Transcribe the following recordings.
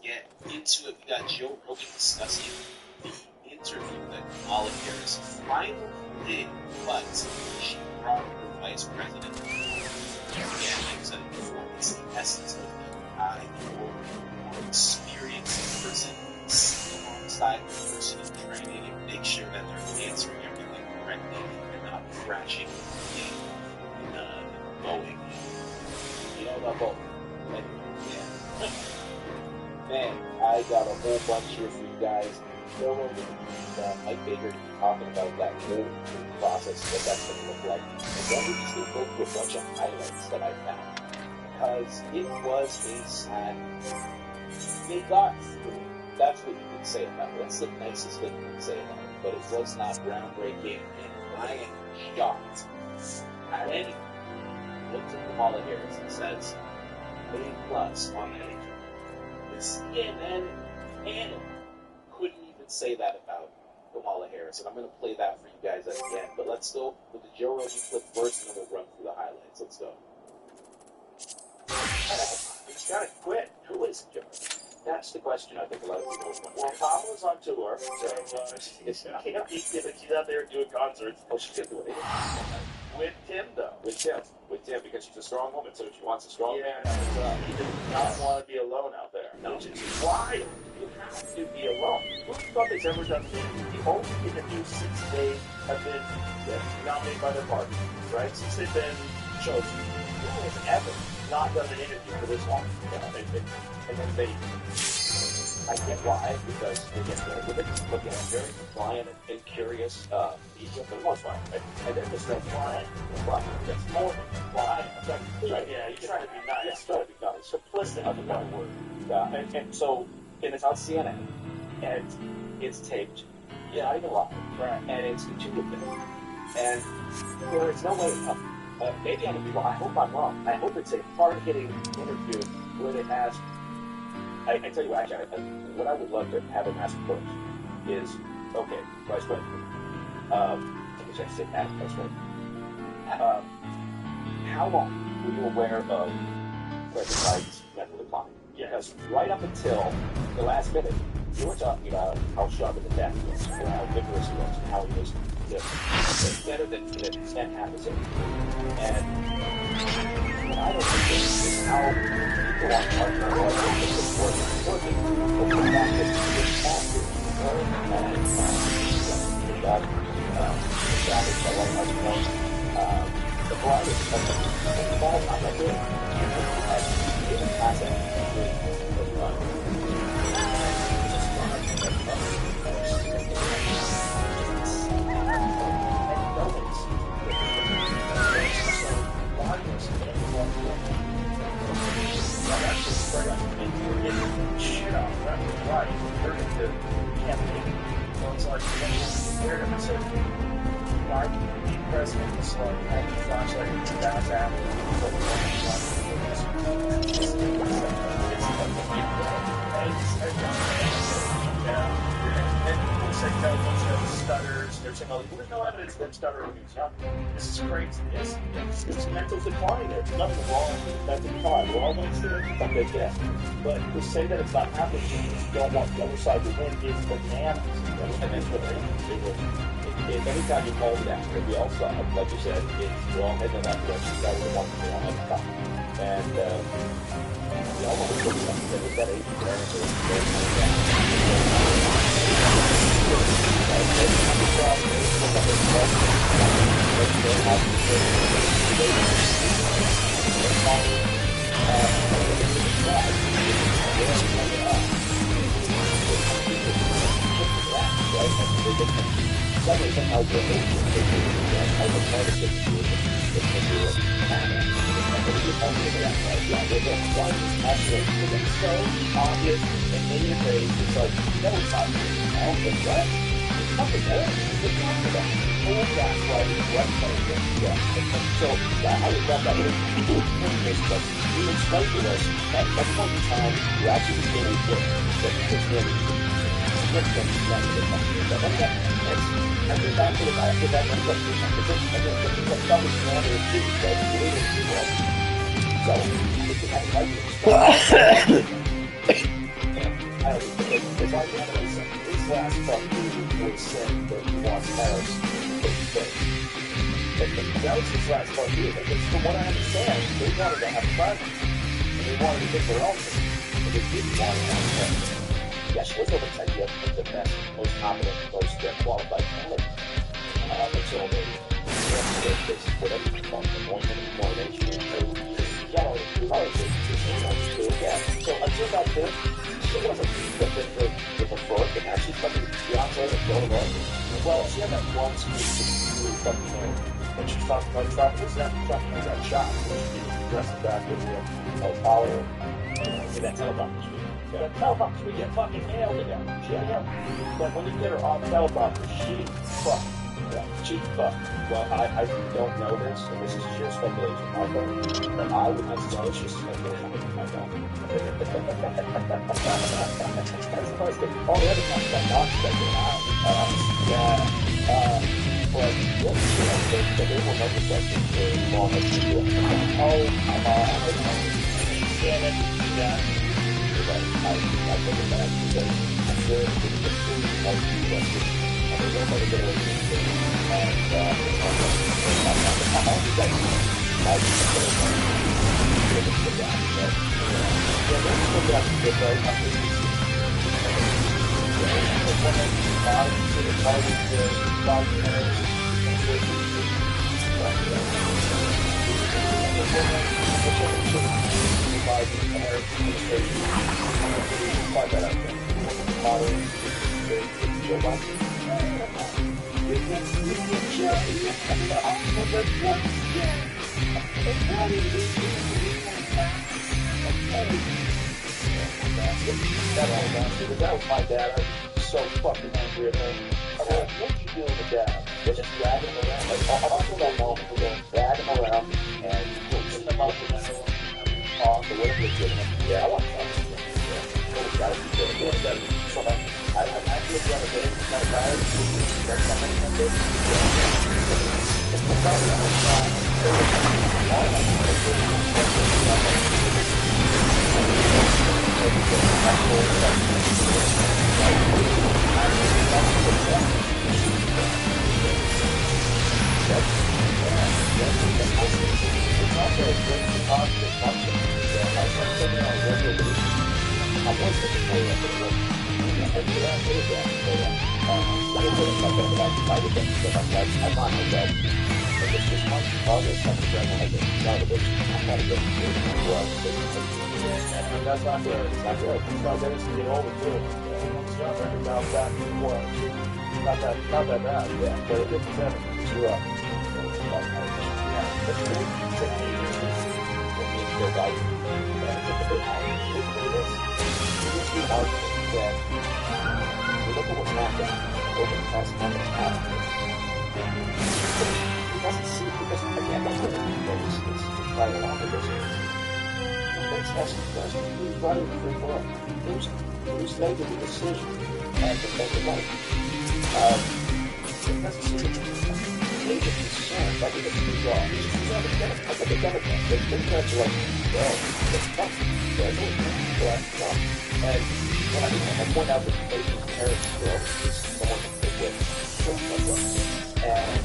Get into it. We got Joe Rogan discussing the interview that Kamala Harris finally did, but she brought her vice president. Again, like I said before, it's the essence of the more experienced person sitting alongside the person in training and make sure that they're answering everything correctly and not crashing and going. You know about both. Yeah. Man, I got a whole bunch here for you guys. Joe Rogan and Mike Baker talking about that whole process, what that's going to look like. And then we're just going to go through a bunch of highlights that I found. Because it was a sad. They got through. That's what you can say about it. That's the nicest thing you can say about it. But it was not groundbreaking, and I am shocked at anything. Looks at Kamala Harris and says, A+ on that. CNN panel couldn't even say that about Kamala Harris, and I'm going to play that for you guys again. But let's go with the Joe Rogan clip first, and then we'll run through the highlights. Let's go. He's got to quit. Who is Joe? That's the question I think a lot of people want. Well, Kamala's on tour, so she's out there doing concerts. Oh, she's going to do it. With Tim, though. With Tim, because she's a strong woman, so she wants a strong woman. Yeah, he does not want to be alone out there. No. Which is why you have to be alone. Who thought that's ever done the only thing that do since they have been nominated by their party, right? Since they've been chosen. Who has ever not done an interview for this long? And then they... I get why, because they get there with it, looking at very compliant and curious people for the most part. And they're just compliant. That's more than compliant. Right? Yeah, you're trying to be nice. Yes, trying to be nice. Simplistic. That's another word. And so, and it's on CNN, and it's taped. Yeah, I know why. Right. And it's intuitive. And there is no way, maybe I'm going to be wrong. I hope I'm wrong. I hope it's a hard-hitting interview where they ask, I tell you what, actually, what I would love to have him ask first is, okay, Vice President, I guess I said ask Vice President, how long were you aware of President Biden's mental decline? Because right up until the last minute, you were talking about how sharp of the death was, or how vigorous he was, and how he was better than 10 happens. And I don't think this is how people want to partner or working, but the fact that it's active, the variety of balls I'm not doing. Even concept shit off left and right. We're going to campaign. So it's like, they're going to say, Biden being president is like, having a flashlight and down that. Stutters, they're saying, well, there's no evidence that stuttering is happening. This is crazy. It's mental decline. There's nothing wrong with mental decline. We're all going to see it. Okay, yeah. But to say that it's not happening because you don't want the other side to win is bananas. And that's what they will. If anytime you call it after the all side, like you said, we're all heading in that direction. That was the one thing on that top. And we all want to put something that with that age Suddenly somehow the it's so obvious and in your face. It's like, no, it's not. What? It's nothing there. It's not about full gaslighting, yeah. And so I would love that but you explain to us at some point in time you actually became a book that you just really I think back to the fact that that's what you have to think. I think it's a selfish manner of doing that. So, if you have like it's like his last fuck dude was saying that he wants Paris to stay. That was his last fuck dude. From what I understand, they wanted to have fun. And they wanted to get their own thing. But they didn't want to have fun. Yeah, she was over the idea of the best, most competent, most qualified candidate until they whatever you call it, more nation. Yeah. So until that point, she wasn't with a book and actually fucking Beyonce and going on. Well, she had that one speech that fucking when she talked about Trump, was that Trump got shot. She dressed back with the collar in that teleprompter. That teleprompter, we get fucking nailed to death. Yeah. But when you get her off teleprompter, she fucked. She fucked. Well, I don't know this, and this is sheer speculation. I don't. But I would not say it's just speculation. I don't. That's the first thing. All the other times I'm not speculating. But they will never question the law that you do. Oh, come on. Damn it. Yeah. I think it's bad because I'm sure it's a good like you question. And there's nobody get away from it. And that was my dad. I was so fucking angry at him. I mean, what you doing with dad? They're just dragging him around. Like, up to that moment, we're going to drag him around and putting him up with him off or whatever you're giving him. Yeah, I want to talk to him. It's got to be good. So I'm actually the other day, kind of tired. That's something I did. It's the problem that was that's not good. It's not good. It's not good. It's to get older too. It's younger. Now back before. Not that bad. Yeah, but it gets better. You're up. That's good. 60 years. What means their value. Look at what's happened over the past month and a half. He doesn't see because again that's what it's right along with this. Let's ask the question, who's running the free world? Who's making the decision and to make it right? It doesn't seem to be major concern that we get to be wrong. I think the Democrats, the Democrats are like, well, it's tough. And when I point out that the parents bill is someone to pick with, and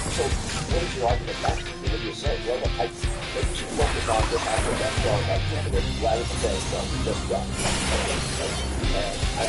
so what is your argument back? What do you say? Well, I think you should focus on this after that qualified candidate rather than say, well, just go. And I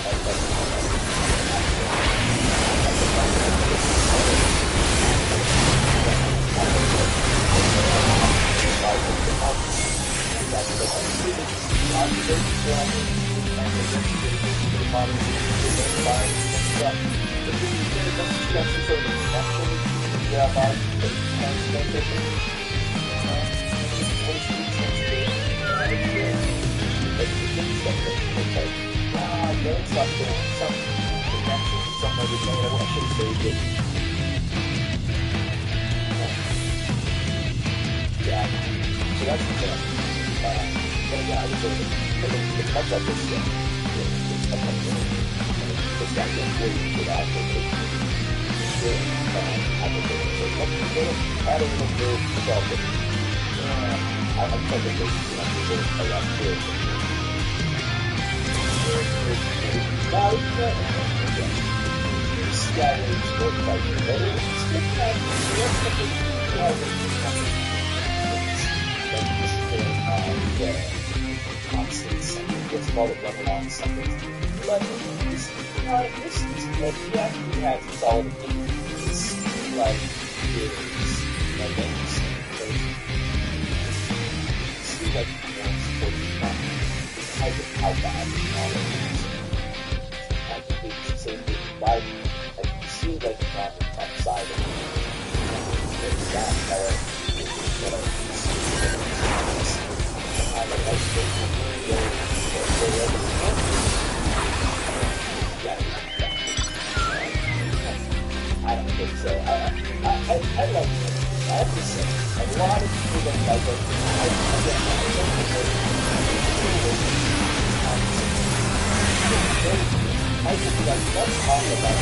Yeah, so that's the thing. But again, I would say that it's much like this thing. It's much like this. It's got to be good application. Good application. So let's add a little bit of development. I'm trying to think, a lot of good. Now, yeah, it's good like it's good constant something. What's called a run along something. But this he actually has a solid opinion. It's like like interesting because see like supporting how bad all of this. I think it's the same thing with Biden. I can see like the top side of it. It's that I don't think so. I like it. I have to say, a lot of people don't like it. I just like, let's talk about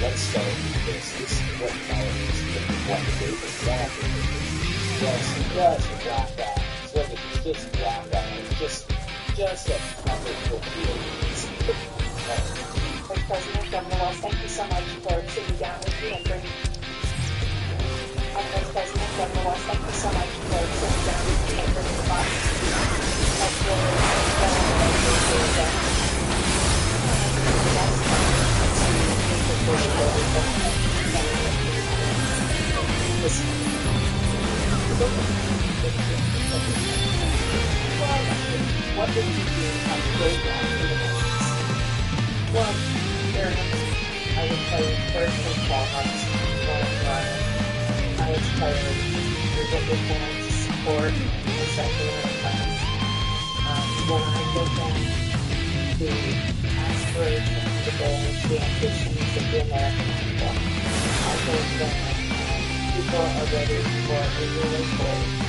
let's start with this. This is what politics is. What the date is exactly. Just a black guy. It's just a black guy. It's just a wonderful feeling. President Governor Walz, thank you so much for sitting down with me and bringing. Vice President Governor Walz, thank you so much for sitting down with me and bringing the box. That's what did you do on the playground in the mornings? Well, I would play first and foremost I would play with your parents' support and secular class. When I look at the aspirations, the goals, the ambitions of the American people, I think that people are ready for a new employee.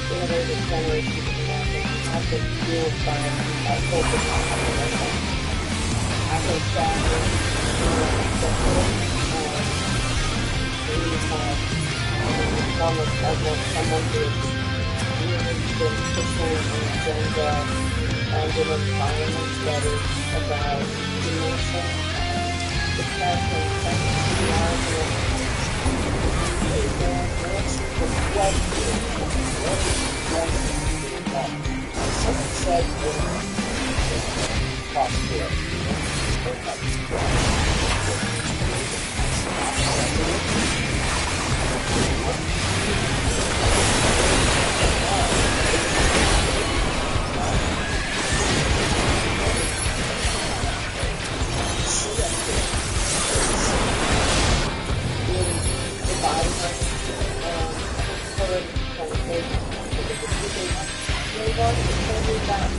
Innovative generation of Americans have been fueled by a focus on optimism. I think that we have almost someone who has really been pushing an agenda and an environment that is about dementia, depression, anxiety, Someone said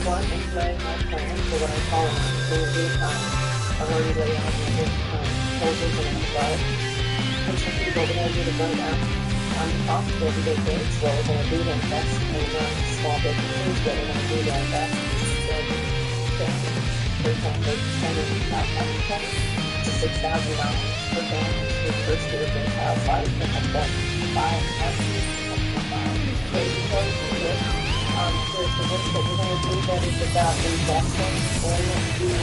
one and playing my plan for what I calling in the meantime. I've already laid out the proposals and above. I'm checking over there to burn down. On the cost of everyday goods, what we're going to do to invest in small businesses, what we're going to do to invest in families. For example, spending about $1,000 to $6,000 for families for the first year of their child's life and have done 5 months. Crazy clothes and good. There's the work that we're going to do that is about investing in the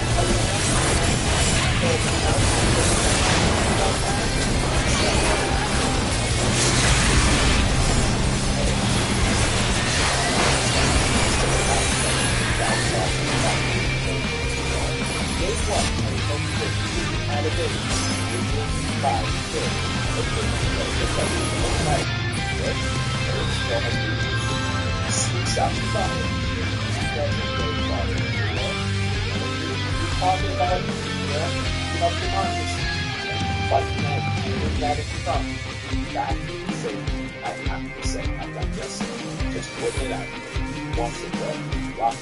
talking about democracy, fighting that is from that say, I have to say, I'm not just putting it out once and for all,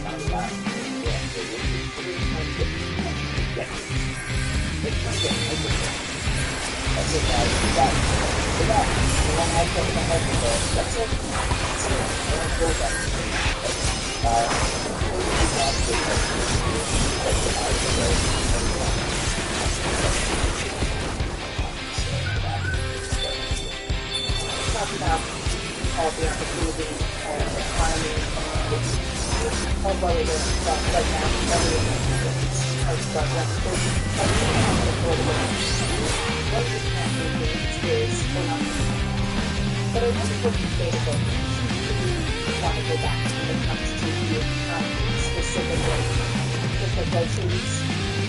not allowed. Yeah, they will be pretty get that's it, guys. That's it. The one I put in the head of the that's it. That's it. I don't go back. Talk about all the opportunities and the economy. It's all about it right now. What is happening is we're not. But I wonder what you say about want to go back when it comes to the specifically the groceries,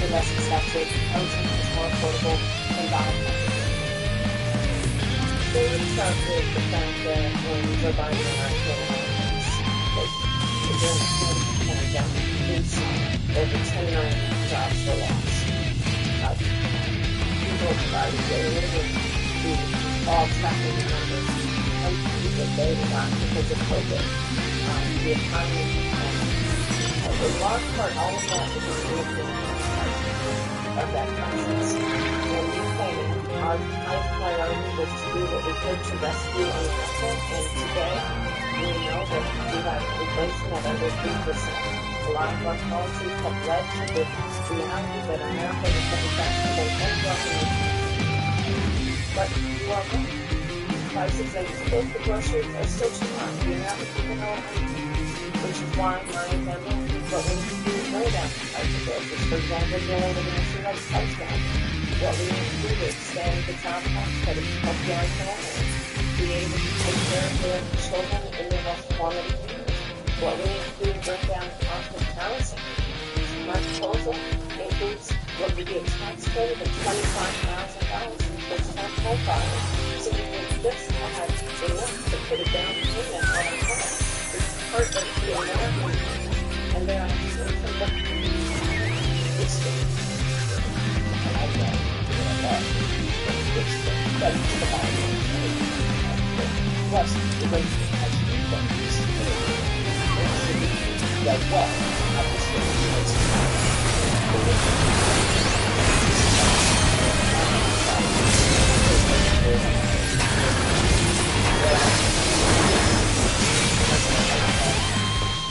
the less expensive, housing is more affordable than buying. So let's start with the fact that when we're buying our homes, like the Canada is over 10 million jobs for loss. People provided their living to all tracking the numbers of people they got because of COVID. The economy, a large part, all of that is a significant of that crisis. When we came in, our highest priority was to do what we could to rescue America, and today we know that we have inflation at under 3%. A lot of our policies have led to the reality that America is getting faster than any other nation. But you are right. Prices and both the groceries are still too high. The American people know it, which is why my agenda is what we need to do is bring down the price of groceries. For example, dealing with an issue like price down. What we need to do is extend the child tax credit to help young families be able to take care of their children in their most formative years. What we need to do is bring down the cost of housing. My proposal includes what would be a tax credit of $25,000 in first-time home buyers. So we would just have enough to put a down payment on our home. It's part of the American, and there are some of the plus the rate of actually funds that well at the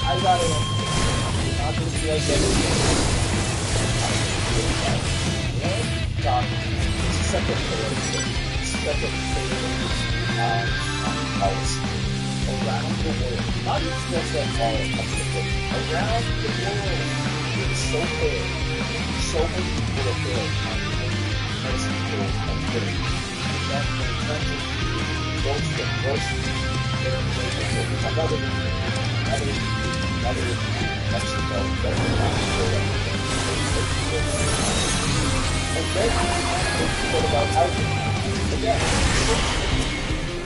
I got it. Obviously, I get it. Second policy around the world, not just that all around the world. It is so big, so many people are there as people are getting that in terms of those that groceries, another Mexico, and then what about housing? Again,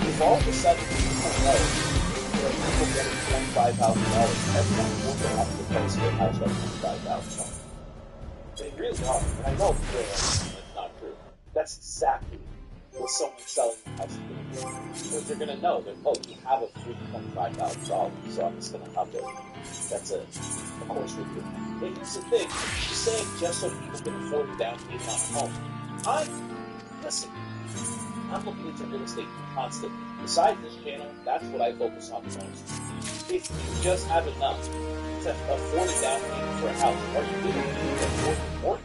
if all of a sudden people know there are people getting $25,000, everyone will have to price their house at $25,000. They really are. And I know it's not true. That's exactly was someone selling the house to them. Because they're going to know that, oh, you have a $325,000, so I'm just going to have to, that's a course review. But here's the thing, she's saying just so people can afford a down payment on a home. Listen, I'm looking into real estate constantly. Besides this channel, that's what I focus on the most. If you just have enough to afford a down payment for a house, are you going to afford a mortgage?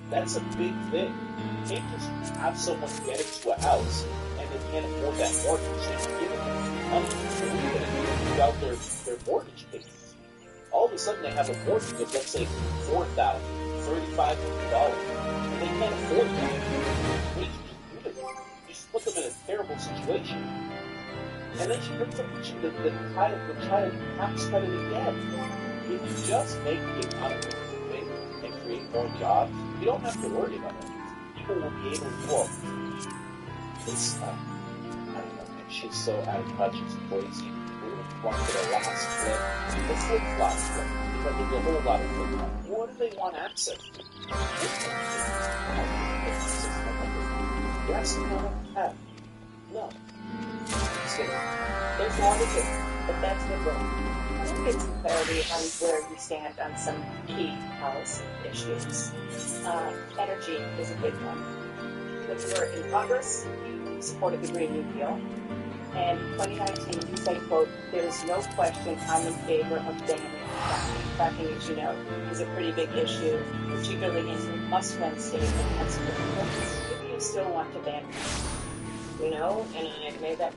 That's a big thing. You can't just have someone get into a house and they can't afford that mortgage and give them money. What are you going to do without their mortgage payments? All of a sudden they have a mortgage of, let's say, $4,000, $3,500, and they can't afford that. What do you do to them? You just put them in a terrible situation. And then she brings up the child tax credit again. If you just make the economy moving and create more jobs, you don't have to worry about it. People will be able to walk. It's, I don't know, man, she's so out of touch, it's crazy. We're going to run to the last clip. The flip-flop clip, because there's a whole lot of flip-flop. What do they want access to? Yes, no, have. No. Just kidding. There's more to it, but that's the goal. I want to get some clarity on where you stand on some key policy issues. Energy is a big one. When you were in Congress, you supported the Green New Deal. And in 2019, you said, quote, "There is no question I'm in favor of banning fracking." Fracking, as you know, is a pretty big issue, particularly in a must-win state of Pennsylvania. If you still want to ban it, you know, and I made that.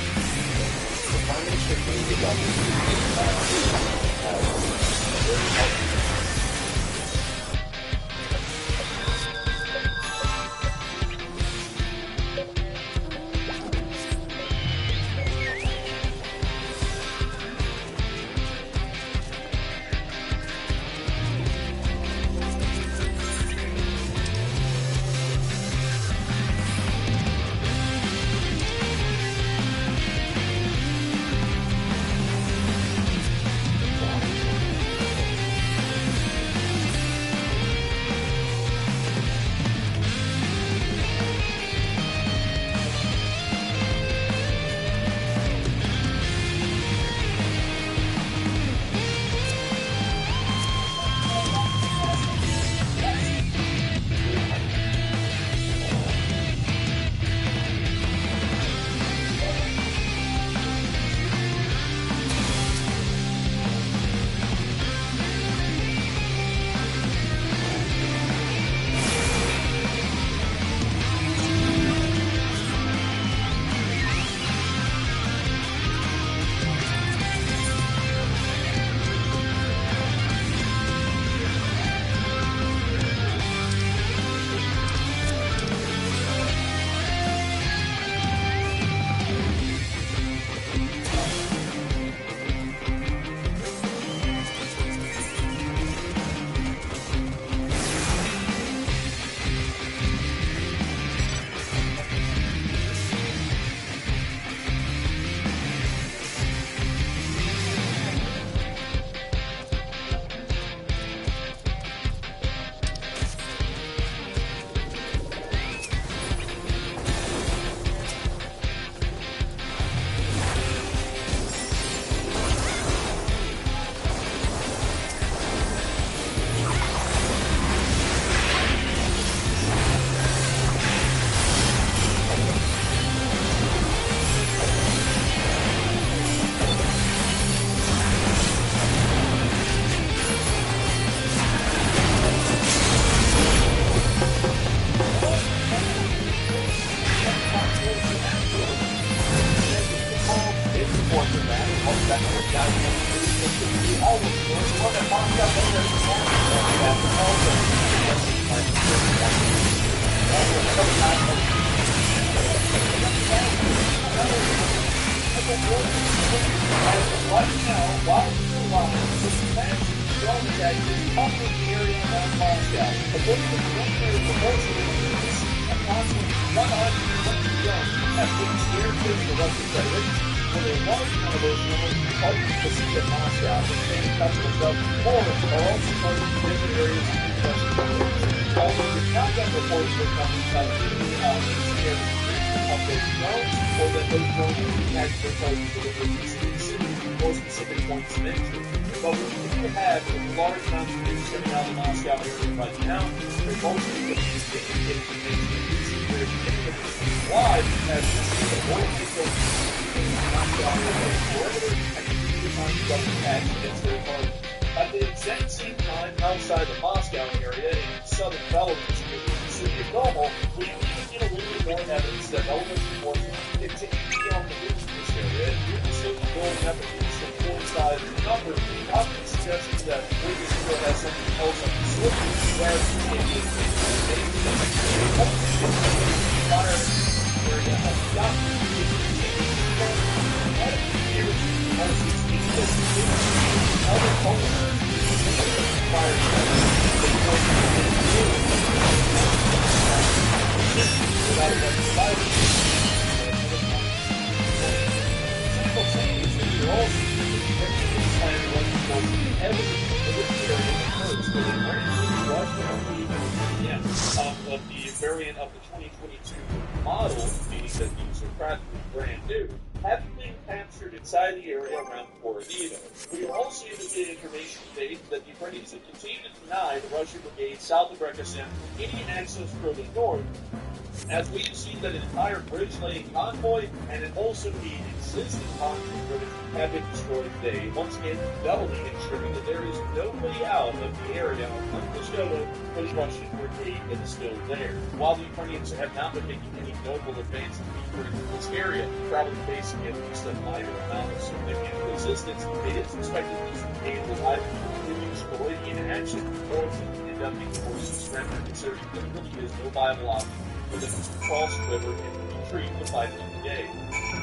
The Prime Minister made his opportunity. South of Brekistan, any access further north As we have seen that an entire bridge-laying convoy and also the existing concrete bridge have been destroyed today, once again doubly ensuring that there is no way out of the area of Kostovo for the Russian brigade that is still there. While the Ukrainians have not been making any notable advances deeper into this area, probably facing at least a minor amount of significant resistance, it is expected that this brigade will either continue destroyed in action or end up being forced to surrender, considering that there really is no viable option for them to cross the river and retreat to fight another day.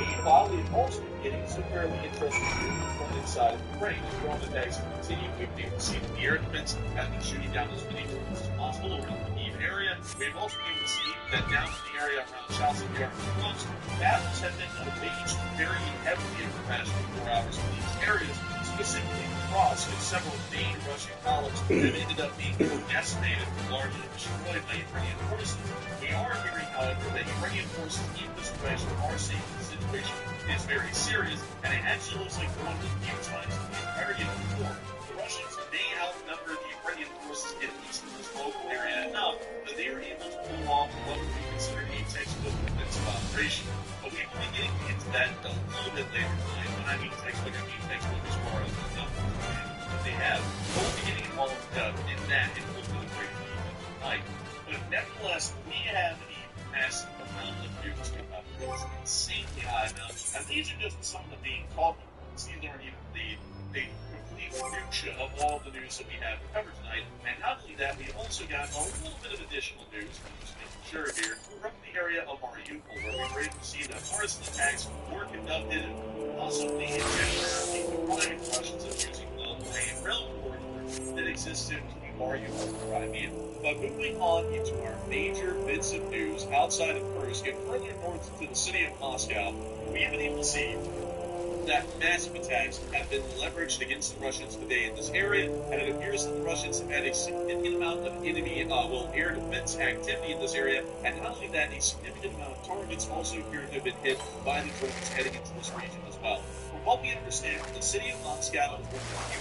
Meanwhile, we've also been getting some fairly interesting news from inside of Ukraine. As drone attacks continue, we've been able to see that the air defense has been shooting down as many drones as possible around the Kyiv area. We've also been able to see that down in the area around Chasiv Yar and Kursk, battles have been waged very heavily over the past 24 hours in these areas, specifically across with several main Russian columns that ended up being decimated and largely destroyed by Ukrainian forces. We are hearing, however, that Ukrainian forces in this direction are saying the situation is very serious, and it actually looks like one of the few times in the entirety of the war, the Russians may outnumber the Ukrainian forces at least in this local area enough that they are able to pull off what would be considered a textbook defensive operation. But we will be getting into that a little bit later tonight. When I mean textbook, I mean textbook as far as the numbers that they have. We'll be getting involved in that and we'll do a great deal tonight. But nevertheless, we have a massive amount of news to cover. It's insanely high amount. And these are just some of the main talking points. These aren't even the complete minutia of all the news that we have to cover tonight. And not only that, we also got a little bit of additional news, I'm just making sure here, from the area of Mariupol, where we were able to see that arson attacks were conducted and possibly in general, the Russians are using a rail corridor that exists in Mariupol, Crimea. But moving on into our major bits of news outside of Kursk and further north to the city of Moscow, we have been able to see that massive attacks have been leveraged against the Russians today in this area, and it appears that the Russians have had a significant amount of enemy, air defense activity in this area, and not only that, a significant amount of targets also appear to have been hit by the drones heading into this region as well. From what we understand, the city of Moscow is one of the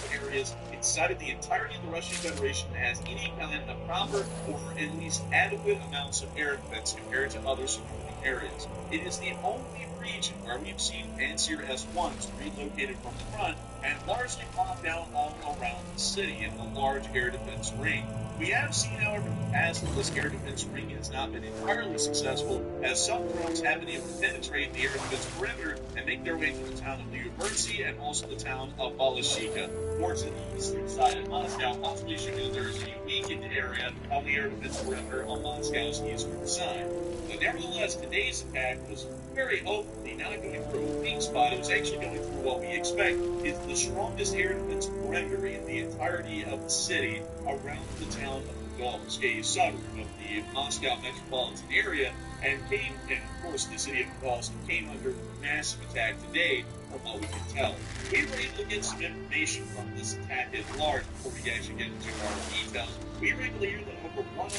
few areas inside of the entirety of the Russian Federation that has any kind of proper or at least adequate amounts of air defense compared to other surrounding areas. It is the only region where we've seen Panzer S-1s relocated from the front and largely plopped down all around the city in a large air defense ring. We have seen, however, in the past that this air defense ring has not been entirely successful, as some drones have been able to penetrate the air defense perimeter and make their way to the town of Lyubertsy and also the town of Balashika, more to the eastern side of Moscow, possibly showing that there is a weakened area on the air defense perimeter on Moscow's eastern side. But nevertheless, today's attack was very openly not going through a weak spot. It was actually going through what we expect is the strongest air defense perimeter in the entirety of the city around the town of Podolsk, a suburb of the Moscow metropolitan area, and of course, the city of Podolsk came under massive attack today, from what we can tell. We were able to get some information from this attack at large before we actually get into our details. We were able to hear that over 100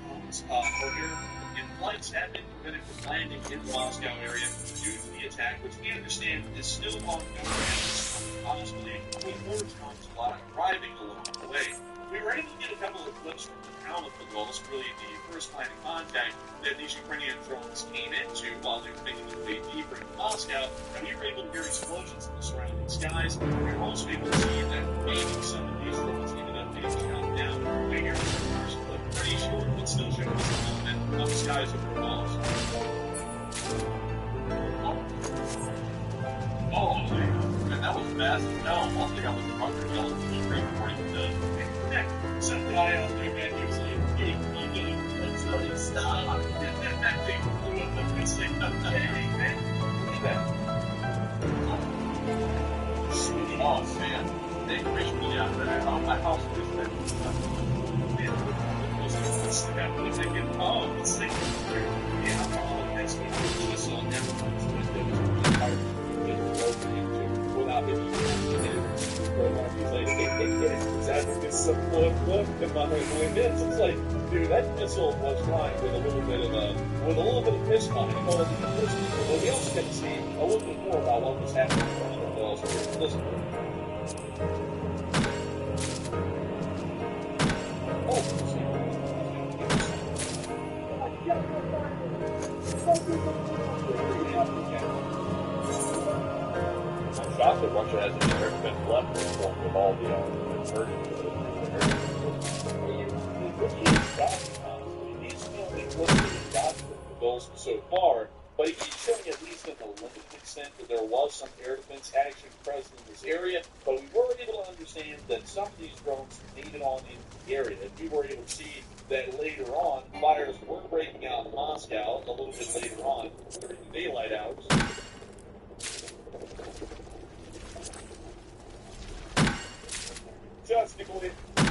drones and flights have been prevented from landing in the Moscow area due to the attack, which we understand is still ongoing and possibly with more drones arriving along the way. We were able to get a couple of clips from the town of Podolsk, really the first line of contact that these Ukrainian drones came into while they were making their way deeper into Moscow, and we were able to hear explosions in the surrounding skies. We were also able to see that maybe some of these drones ended up being shot down. We hear the first clip, pretty short, but still showing us a element of the skies of Podolsk. Oh, man, that was fast. Now, one thing I was wondering, I was recording the some guy out there, man, he was like, hey, let's let it stop. That thing blew up the missing. Hey, man, look at that. Sweet. Oh, man. They pushed me out of there. My house was there. Man, was thinking, oh, this thing is weird. Yeah, oh, next week, I saw without me he's like, it's some look in my windows. It's like, dude, that missile was flying with a little bit of misfire. You know, but we also get to see a little bit more about what was happening in front of the walls. Listen. out that Russia has an air defense left at this point with all the he's only got the goals so far, but he's showing at least in the limited extent that there was some air defense action present in this area, but we were able to understand that some of these drones made it on into the area, and we were able to see that later on, fires were breaking out in Moscow a little bit later on during the daylight hours. Just Nikolai. I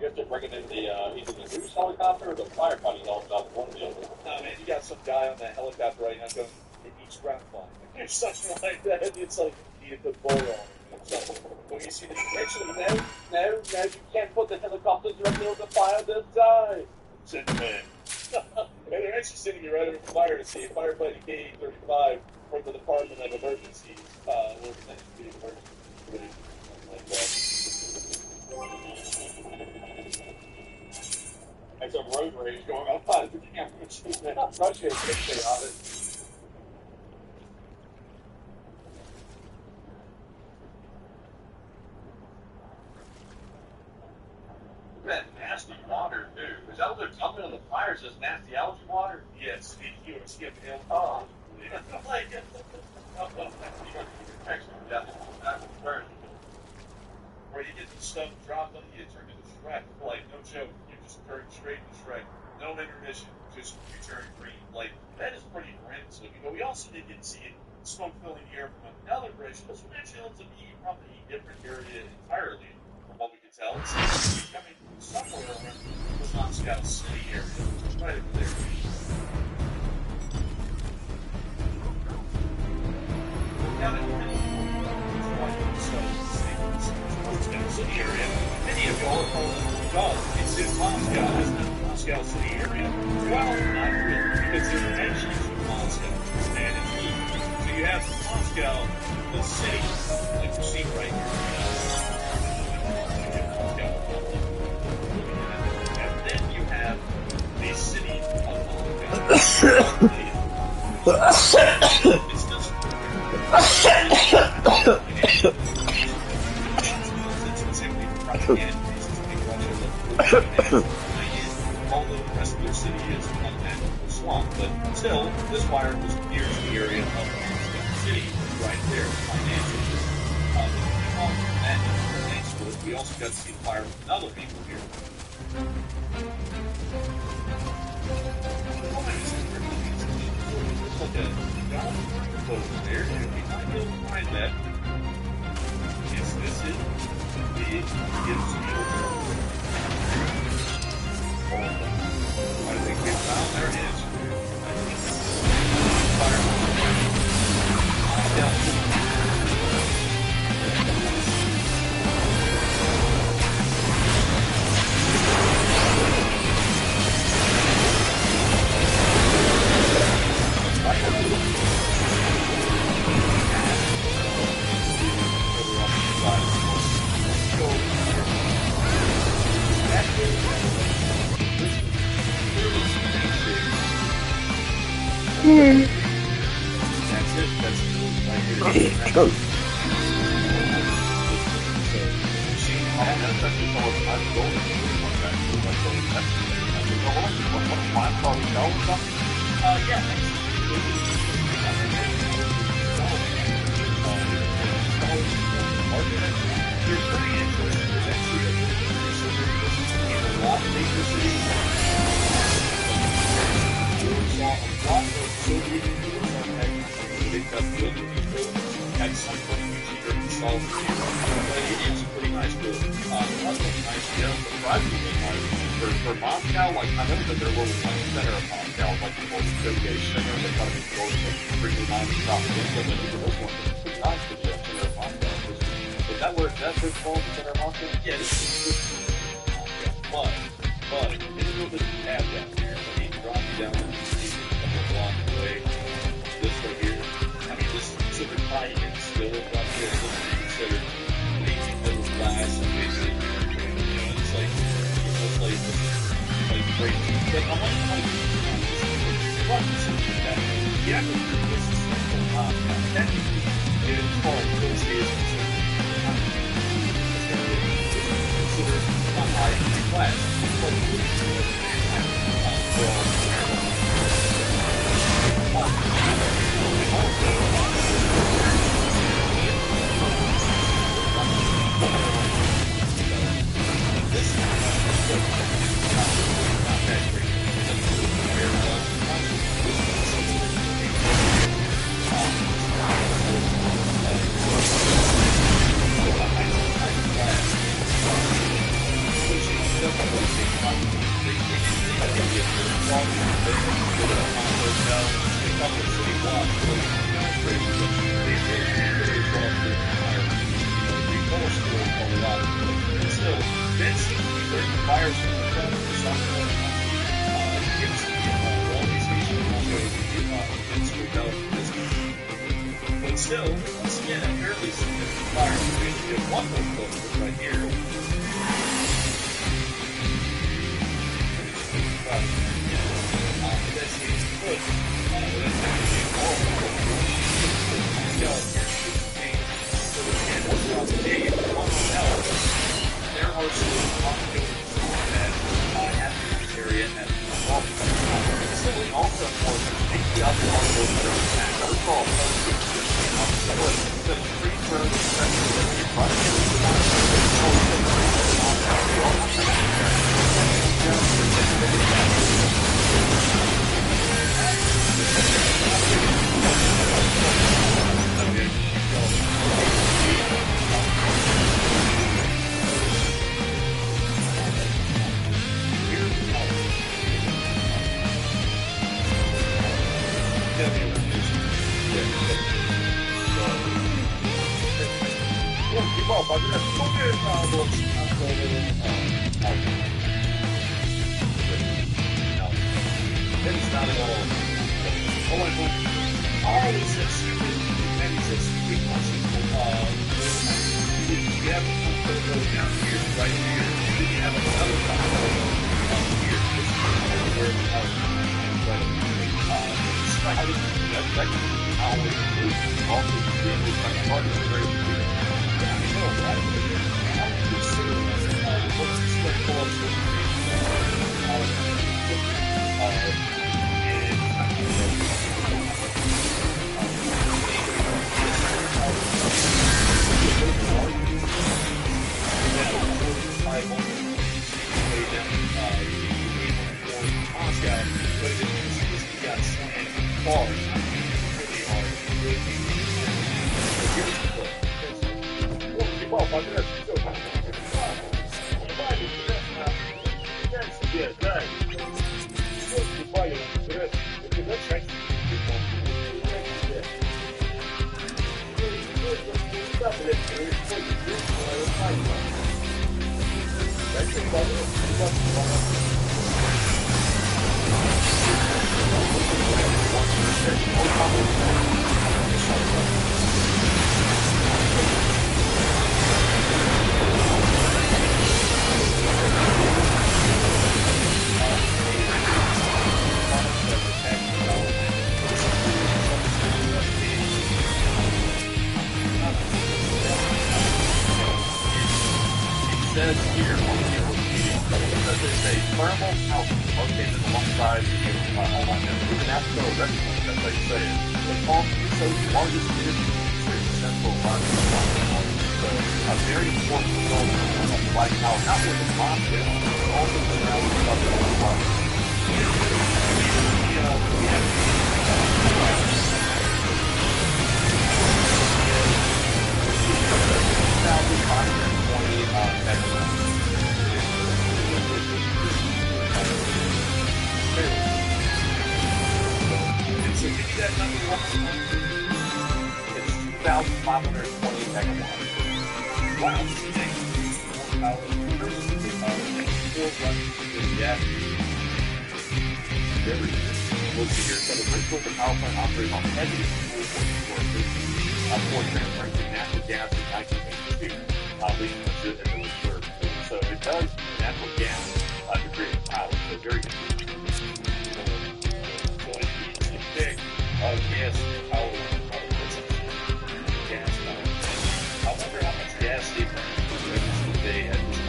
guess they're bringing in the either the news helicopter or the firefighting helicopter, one or the other. Man, you got some guy on that helicopter right now going, it needs ground flying. Or something like that. It's like you put bull on it. When you see the actually now you can't put the helicopter directly over the fire, they'll die. Said the man. And they're actually sending you right over the fire to see a firefighting K-35 from the Department of Emergencies. And some road rage going on. Russia is picture of it. That nasty water, too. Is that what they're dumping on the fires? This nasty algae water? Yes, you were skipping him. Oh, like where you get the stuff dropped on you, turn into Shrek. Like, no joke, you just turn straight into Shrek. No intermission, just you turn green. Like, that is pretty horrendous. So, we also did get to see smoke filling the air from another bridge. This one actually ends up being probably a different area entirely, from what we can tell. It's coming somewhere around the Moscow City area, right over there. Down in Moscow City area. Many of y'all are calling it God. It's in Moscow, isn't it? Moscow City area. Well, not really, because it's actually from Moscow. And it's blue. So you have Moscow, the city, like you see right here. And then you have the city of Moscow. It's just although the rest of their city is a swamp, but still, this fire was near the area of Moscow City, right there, financially. Thanks to it, we also got to see the fire with another people here. It's like a close there, and we might be able to find that. Yes, this is the I think we found there it is. That's it. That's it. For Moscow, like, I know that there was one center of Moscow, like the most showcase center, that kind of goes to bring the non-stop window, but even this one is pretty nice to be a center of Moscow. Is that where that's what's called, the center of Moscow? Yeah, this is Moscow. But, it's a little bit of a tab down here. I mean, drop you down to the street, a couple blocks away. This right here, I mean, this is considered high-end still, right here. This is considered maybe middle class, and basically, it's like, this is like crazy. But I want to like, this is that. Yeah, this is Technically, it's called real estate is considered a high class. But still, once again, a fairly significant fire. We have one more close right here. There are some possibilities that happen in this area and facility also important to take the other on those that are attacked. I would call the free throw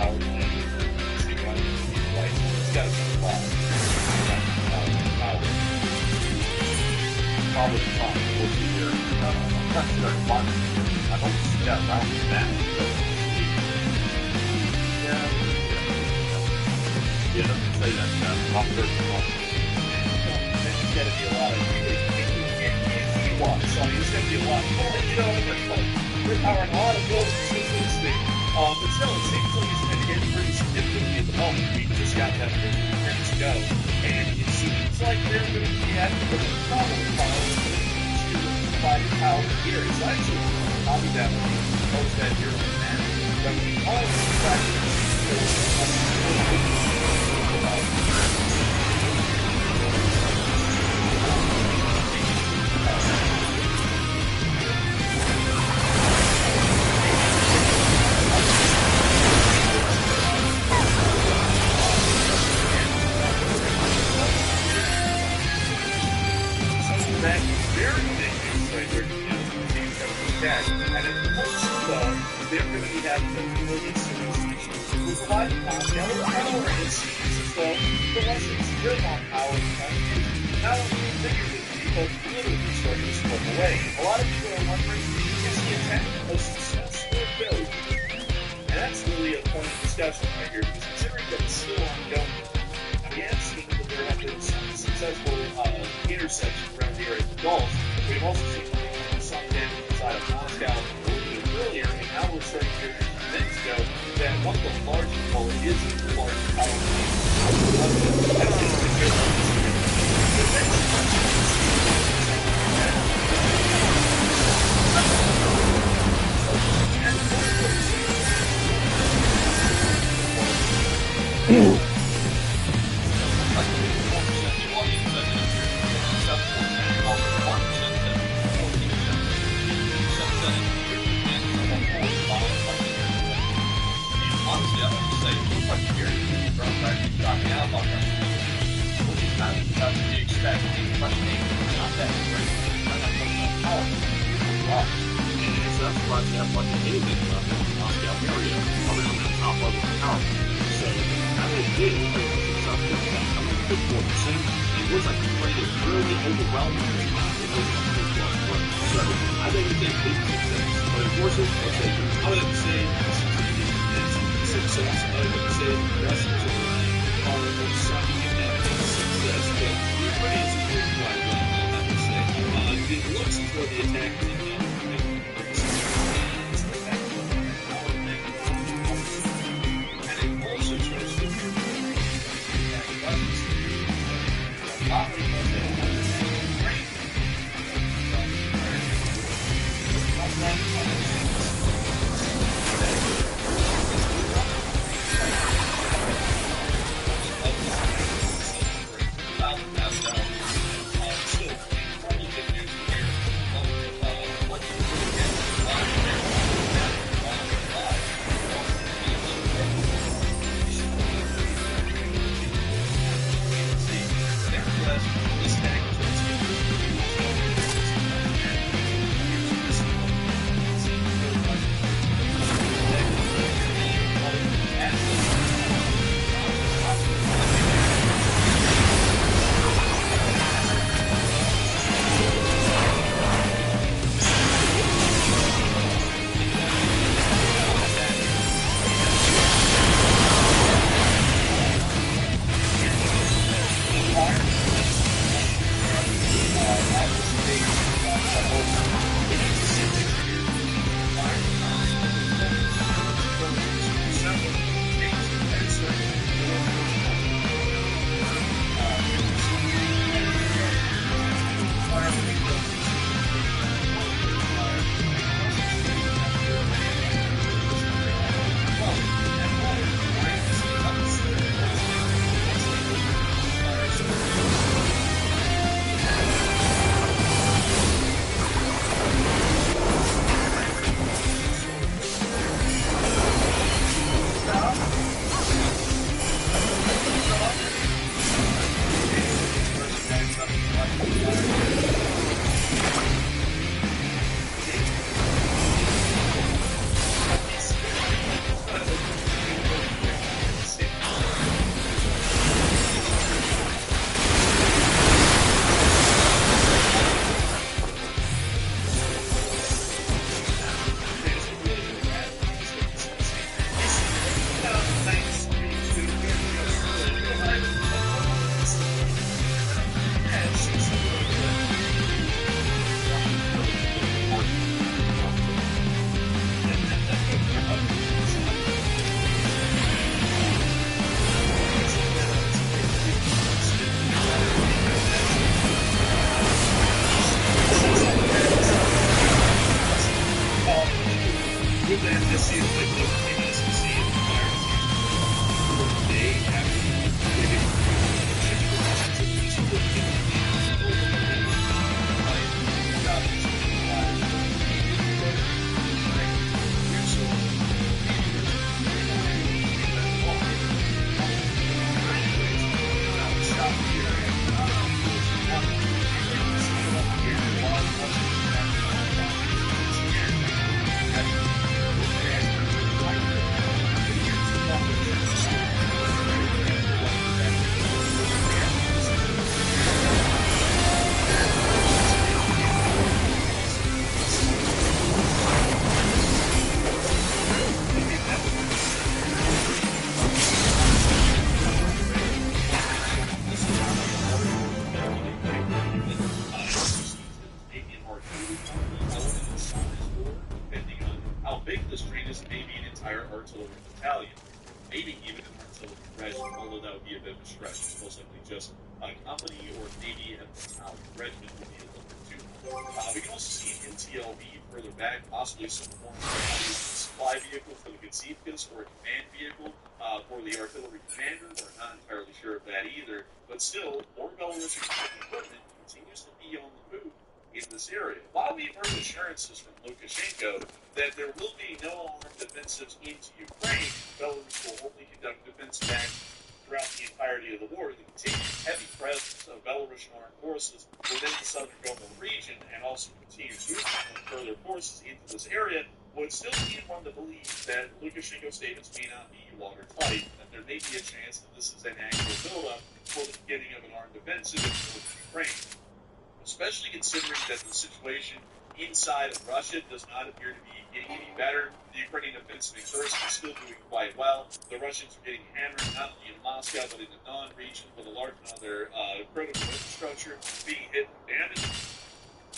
power plant. It's got to be flat. Probably fun. We'll see here. I'm trying to start finding. I don't see that around that. Yeah, doesn't say that. Not very fun. There's got to be a lot of watts. So there's going to be a lot. We're powering a lot of buildings with this thing. But still, it seems like it's going to get pretty significantly at the moment. We just got that 50 minutes ago. And it seems like they're going to be at the problem to provide power here. It's actually copy that when you post that here on the map. But we all provide the stretch. It's most likely just a company or maybe a battalion. Regiment would be a little bit too. We can also see an NTLV further back, possibly some form of supply vehicle for the Gatsivkas or a command vehicle for the artillery commander. We're not entirely sure of that either. But still, more Belarusian equipment continues to be on the move in this area. While we've heard assurances from Lukashenko that there will be no armed offensives into Ukraine, Belarus will only conduct defensive actions throughout the entirety of the war. The continued heavy presence of Belarusian armed forces within the southern Gomel region and also continued movement of further forces into this area would still lead one to believe that Lukashenko's statements may not be watertight, that there may be a chance that this is an actual buildup for the beginning of an armed offensive in northern Ukraine. Especially considering that the situation inside of Russia does not appear to be getting any better. The Ukrainian offensive in Kherson is still doing quite well. The Russians are getting hammered not only in Moscow but in the Don region, with a large amount of their critical infrastructure being hit and damaged.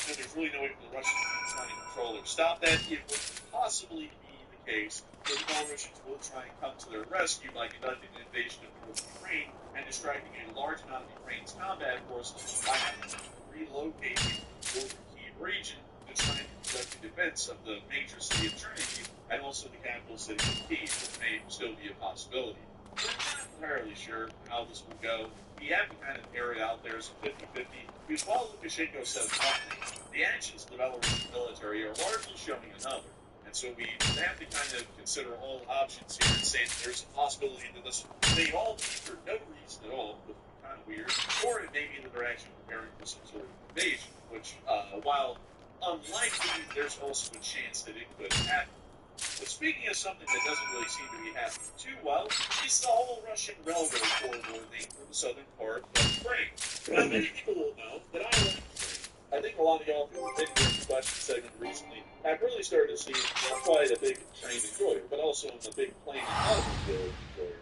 And there's really no way for the Russians to try and control or stop that. It would possibly be the case that the Belarusians will try and come to their rescue by conducting an invasion of northern Ukraine and distracting a large amount of Ukraine's combat forces by having to relocate to the northern Kyiv region to try and conduct the defense of the major city of Chernihiv and also the capital city of Kyiv, which may still be a possibility. We're not entirely sure how this will go. We have to kind of air it out there as a 50-50, because while Lukashenko says one thing, the actions of the Belarusian military are largely showing another. And so we have to kind of consider all options here and say that there's a possibility that this may all be for no reason at all, which would be kind of weird, or it may be that they're actually preparing for some sort of invasion, which, while unlikely, there's also a chance that it could happen. But speaking of something that doesn't really seem to be happening too well, is the whole Russian railroad corridor thing for the southern part of Ukraine. Now, many people will know that I like Ukraine. I think a lot of y'all who have been here in the question segment recently have really started to see not quite a big train enjoyer, but also a big plane and automobile enjoyer.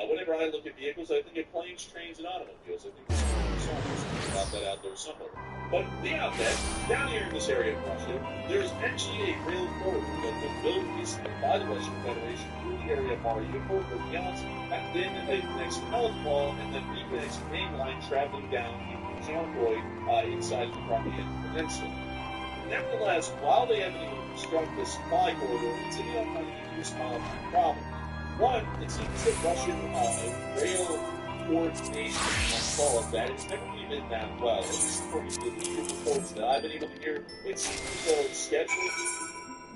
Whenever I look at vehicles, I think of planes, trains, and automobiles. I think there's something about that out there somewhere. But beyond that, down here in this area of Russia, there is actually a rail corridor that's been built recently by the Russian Federation through the area of Mariupol, Bryansk, and then it connects Melitopol, and then reconnects the main line traveling down into Zhongoy inside the Crimean Peninsula. Nevertheless, while they haven't even constructed the supply corridor, it's ended up running into a small problem. One, it seems that Russian rail coordination, let's call it that, it's never really been that well. At least according to the reports that I've been able to hear, it seems as though the schedule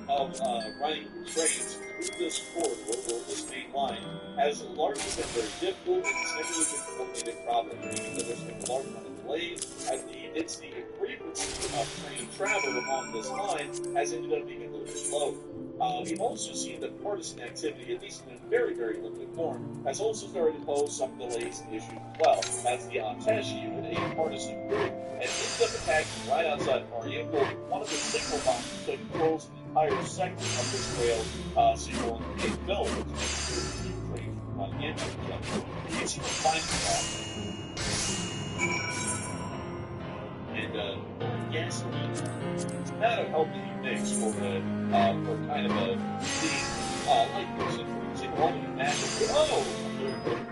of running trains through this corridor, or this main line, has largely been very difficult, and it's never really been coordinated properly, meaning that there's been a large amount of delays, and the density and frequency of train travel along this line has ended up being a little bit low. We've also seen that partisan activity, at least in a very, very limited form, has also started to pose some delays and issues as well, as the Atesh unit, a partisan group, and ends up attacking right outside of Mariupol one of the signal boxes that controls the entire segment of this rail signal capability, which makes sure to keep trains from running into each other. You can see the finding and gasoline is not a healthy mix for kind of a theme like this. It's in one of the massive.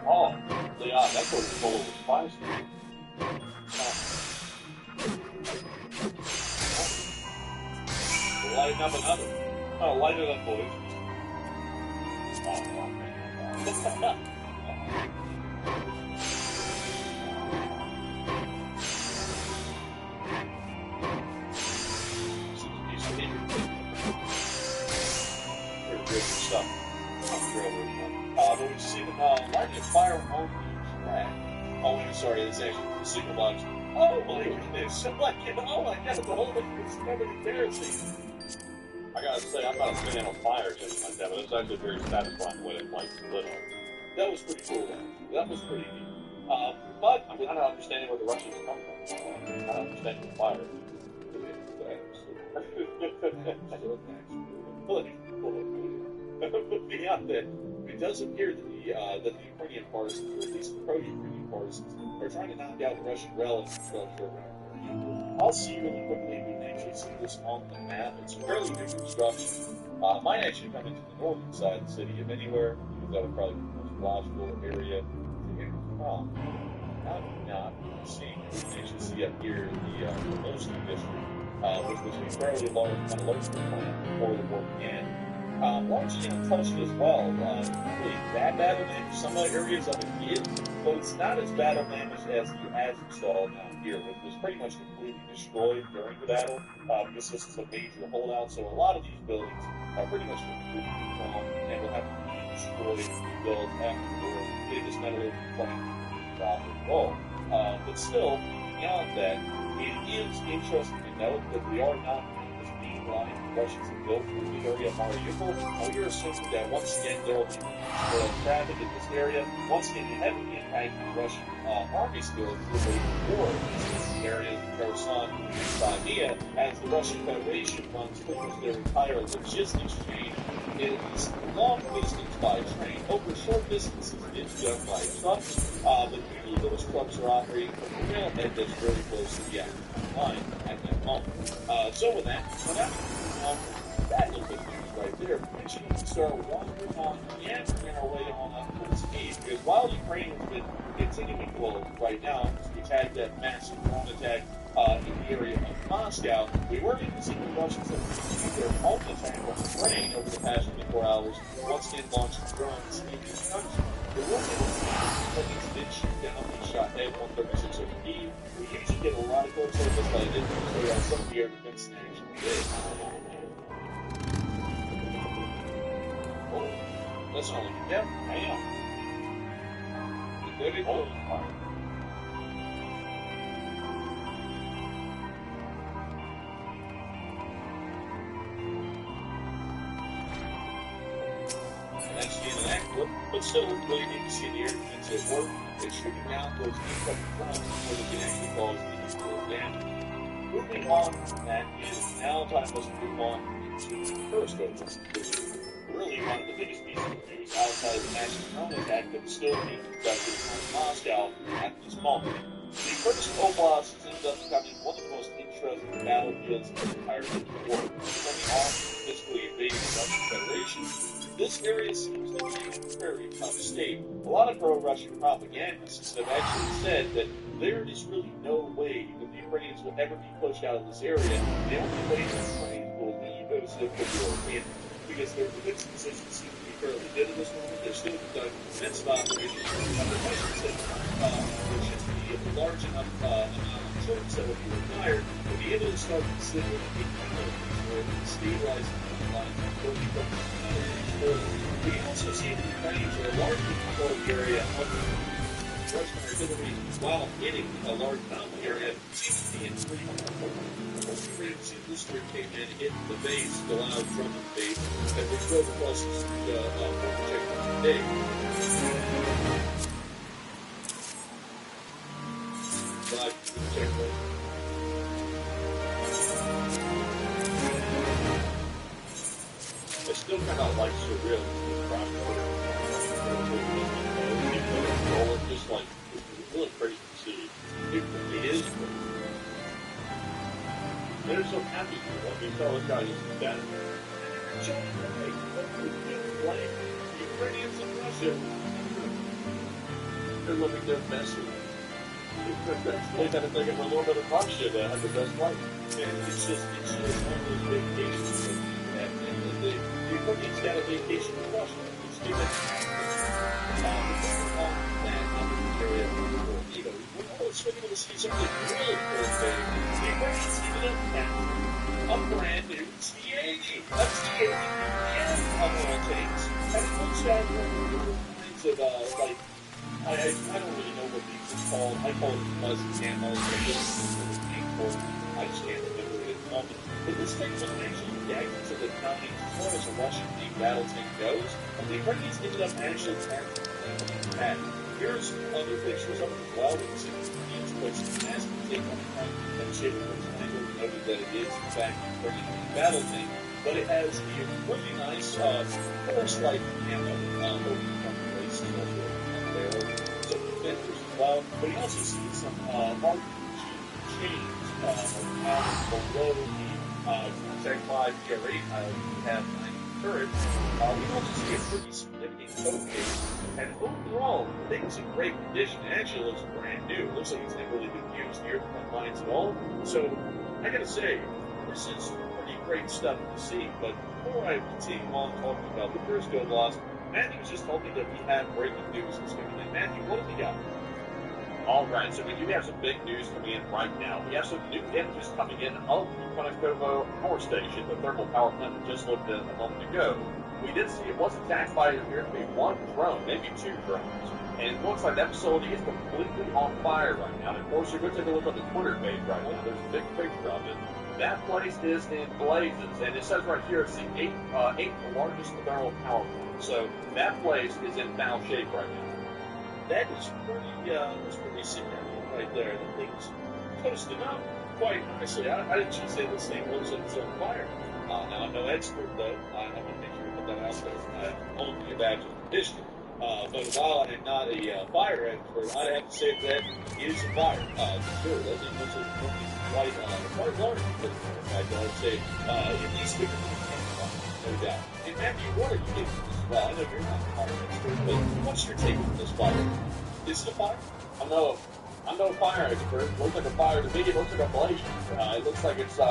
Oh, yeah, that's what it's full of spice. Lighten up another. Oh, light it up, boys. Stuff. But we see them lighting a fire on the track. Oh, I'm sorry, that's actually the signal box. Oh my goodness! Oh my god, the whole thing is never embarrassing. I gotta say, I'm not a fan of fire or something like that, but it's actually very satisfying when it lights lit on. That was pretty cool, actually. That was pretty neat. But I'm kind of understanding where the Russians come from. I'm kind of understanding the fire. But beyond that, it does appear that the Ukrainian partisans, or at least the pro-Ukrainian partisans, are trying to knock out the Russian rail infrastructure around there. I'll see really quickly if we can actually see this on the map. It's fairly new construction. Might actually come into the northern side of the city, if anywhere, because that would probably be the most logical area to enter Now, I'm seeing information see up here the Motion District, which was a fairly large metallurgical plant before the war began. Largely untouched as well. Really that battle damage, some other areas of it is, but it's not as battle damage as the Azovstal down here, which was pretty much completely destroyed during the battle, because this is a major holdout, so a lot of these buildings are pretty much completely gone and will have to be destroyed and rebuilt after the war. They just metallurgical plant as well. But still, beyond that, it is interesting to note that we are not just being blind. Russians have built through the area of Mariupol. Now, you're assuming that once again there will be traffic in this area. Once again, the heavy impact of the Russian army skills is a war in areas of Kherson and Crimea, as the Russian Federation runs pretty much their entire logistics chain is long distance by train. Over short distances, it's done by trucks, but usually those trucks are operating from the railhead that's very close to the active line at that moment. So with that, that little bit of news right there, we should start wandering on and working our way on up towards the east, because while Ukraine has been continuing well right now, we've had that massive drone attack in the area of Moscow, we were able to see the Russians have continued their own attack on Ukraine over the past 24 hours, once again launching drones in this country. We were able to see that these did shoot down the shot at 136 over Kyiv. We usually get a lot of close over this, but I didn't show you some of the air defense in action today. That's all. Yep, I am. Very cool. And that's the end of that clip. But still, really need to see the air defense at work. It's shooting down towards the incoming front before they can actually cause the damage. Moving on from that is now time us to move on into the first open. Really one of the biggest pieces of news outside of the massive drone attack that was still being conducted on Moscow at this moment. The first Oblast has ended up becoming one of the most interesting battlefields in the entire war. Coming off the physically invading Russian Federation, this area seems to be in a very tough state. A lot of pro-Russian propagandists have actually said that there is really no way that the Ukrainians will ever be pushed out of this area. The only way the Ukrainians will leave is if the war ends. Because their defense positions seem to be fairly good at this moment. They're still conducting defensive operations under measures that there should be a large enough amount of troops that will be required to be able to start considering the capabilities for stabilizing the lines and building up another area further. We also see that the Ukrainians are largely control the area under Russian artillery while hitting a large mountain area seems to be in pretty much see this year came in, hit the base, the loud drumming base, and we drove across the checkpoint today. Live to the checkpoint. It's still kind of like surreal to cross border. Just like, it's really crazy to see. It really is crazy. They're so happy for what they tell us guys is that. The Ukrainians and Russia, they're living their best life. They kind of think of a little bit of Russia that had the best life. And it's just one of those vacations that you have. And the Ukrainians got a vacation in Russia. It's given area of the world. You know, we're also able to see something really cool today. The Ukrainians even a brand new T-80. A T-80 of all tanks. And it looks at kinds of, like, I don't really know what these are called. I call it fuzzy camos. I just can't remember it at the moment. But this thing was actually reacting to the counting as far as a Russian deep battle tank goes. And the Ukrainians ended up actually attacking the tank. Here's other pictures of it as well. We can see the Ukrainians pushing the massive tank on the front and the shape of the triangle. Noted that it is, in fact, a Ukrainian battle tank. But it has the really nice force-like camo over the front place. Some defenders as well. But you also see some marking chains below the Tech 5 TR8 pilot. You have courage. We also see a pretty significant coat case. And overall, the thing's in great condition. It actually looks brand new. It looks like it's never really been used near the front lines at all. So, I gotta say, this is pretty great stuff to see. But before I continue on talking about the first go loss, Matthew was just told me that we have breaking news that's coming in. Matthew, what have we got? All right, so we do have some big news coming in right now. We have some new images coming in of the Konokovo power station, the thermal power plant we just looked at a moment ago. We did see it was attacked by appeared to be one drone, maybe two drones. And it looks like that facility is completely on fire right now. And of course, you're going to take a look at the Twitter page right now. There's a big picture of it. That place is in blazes. And it says right here it's the eighth largest thermal power plant. So that place is in foul shape right now. That is pretty significant right there. The thing's toasting up, quite honestly. I should say this thing looks like it's on fire. Now, I'm no expert, though. I want to make sure we put that out there. I only a badge of condition. But while I'm not a fire expert, I have to say that it is a fire. Sure, that thing looks like quite large. I'd say at least bigger than a tank, no doubt. And Matthew, what are you getting from this? Well, I know you're not a fire expert, but what's your take on this fire? Is it a fire? I'm no fire expert. It looks like a fire to me. It looks like a blaze. It looks like it's it's a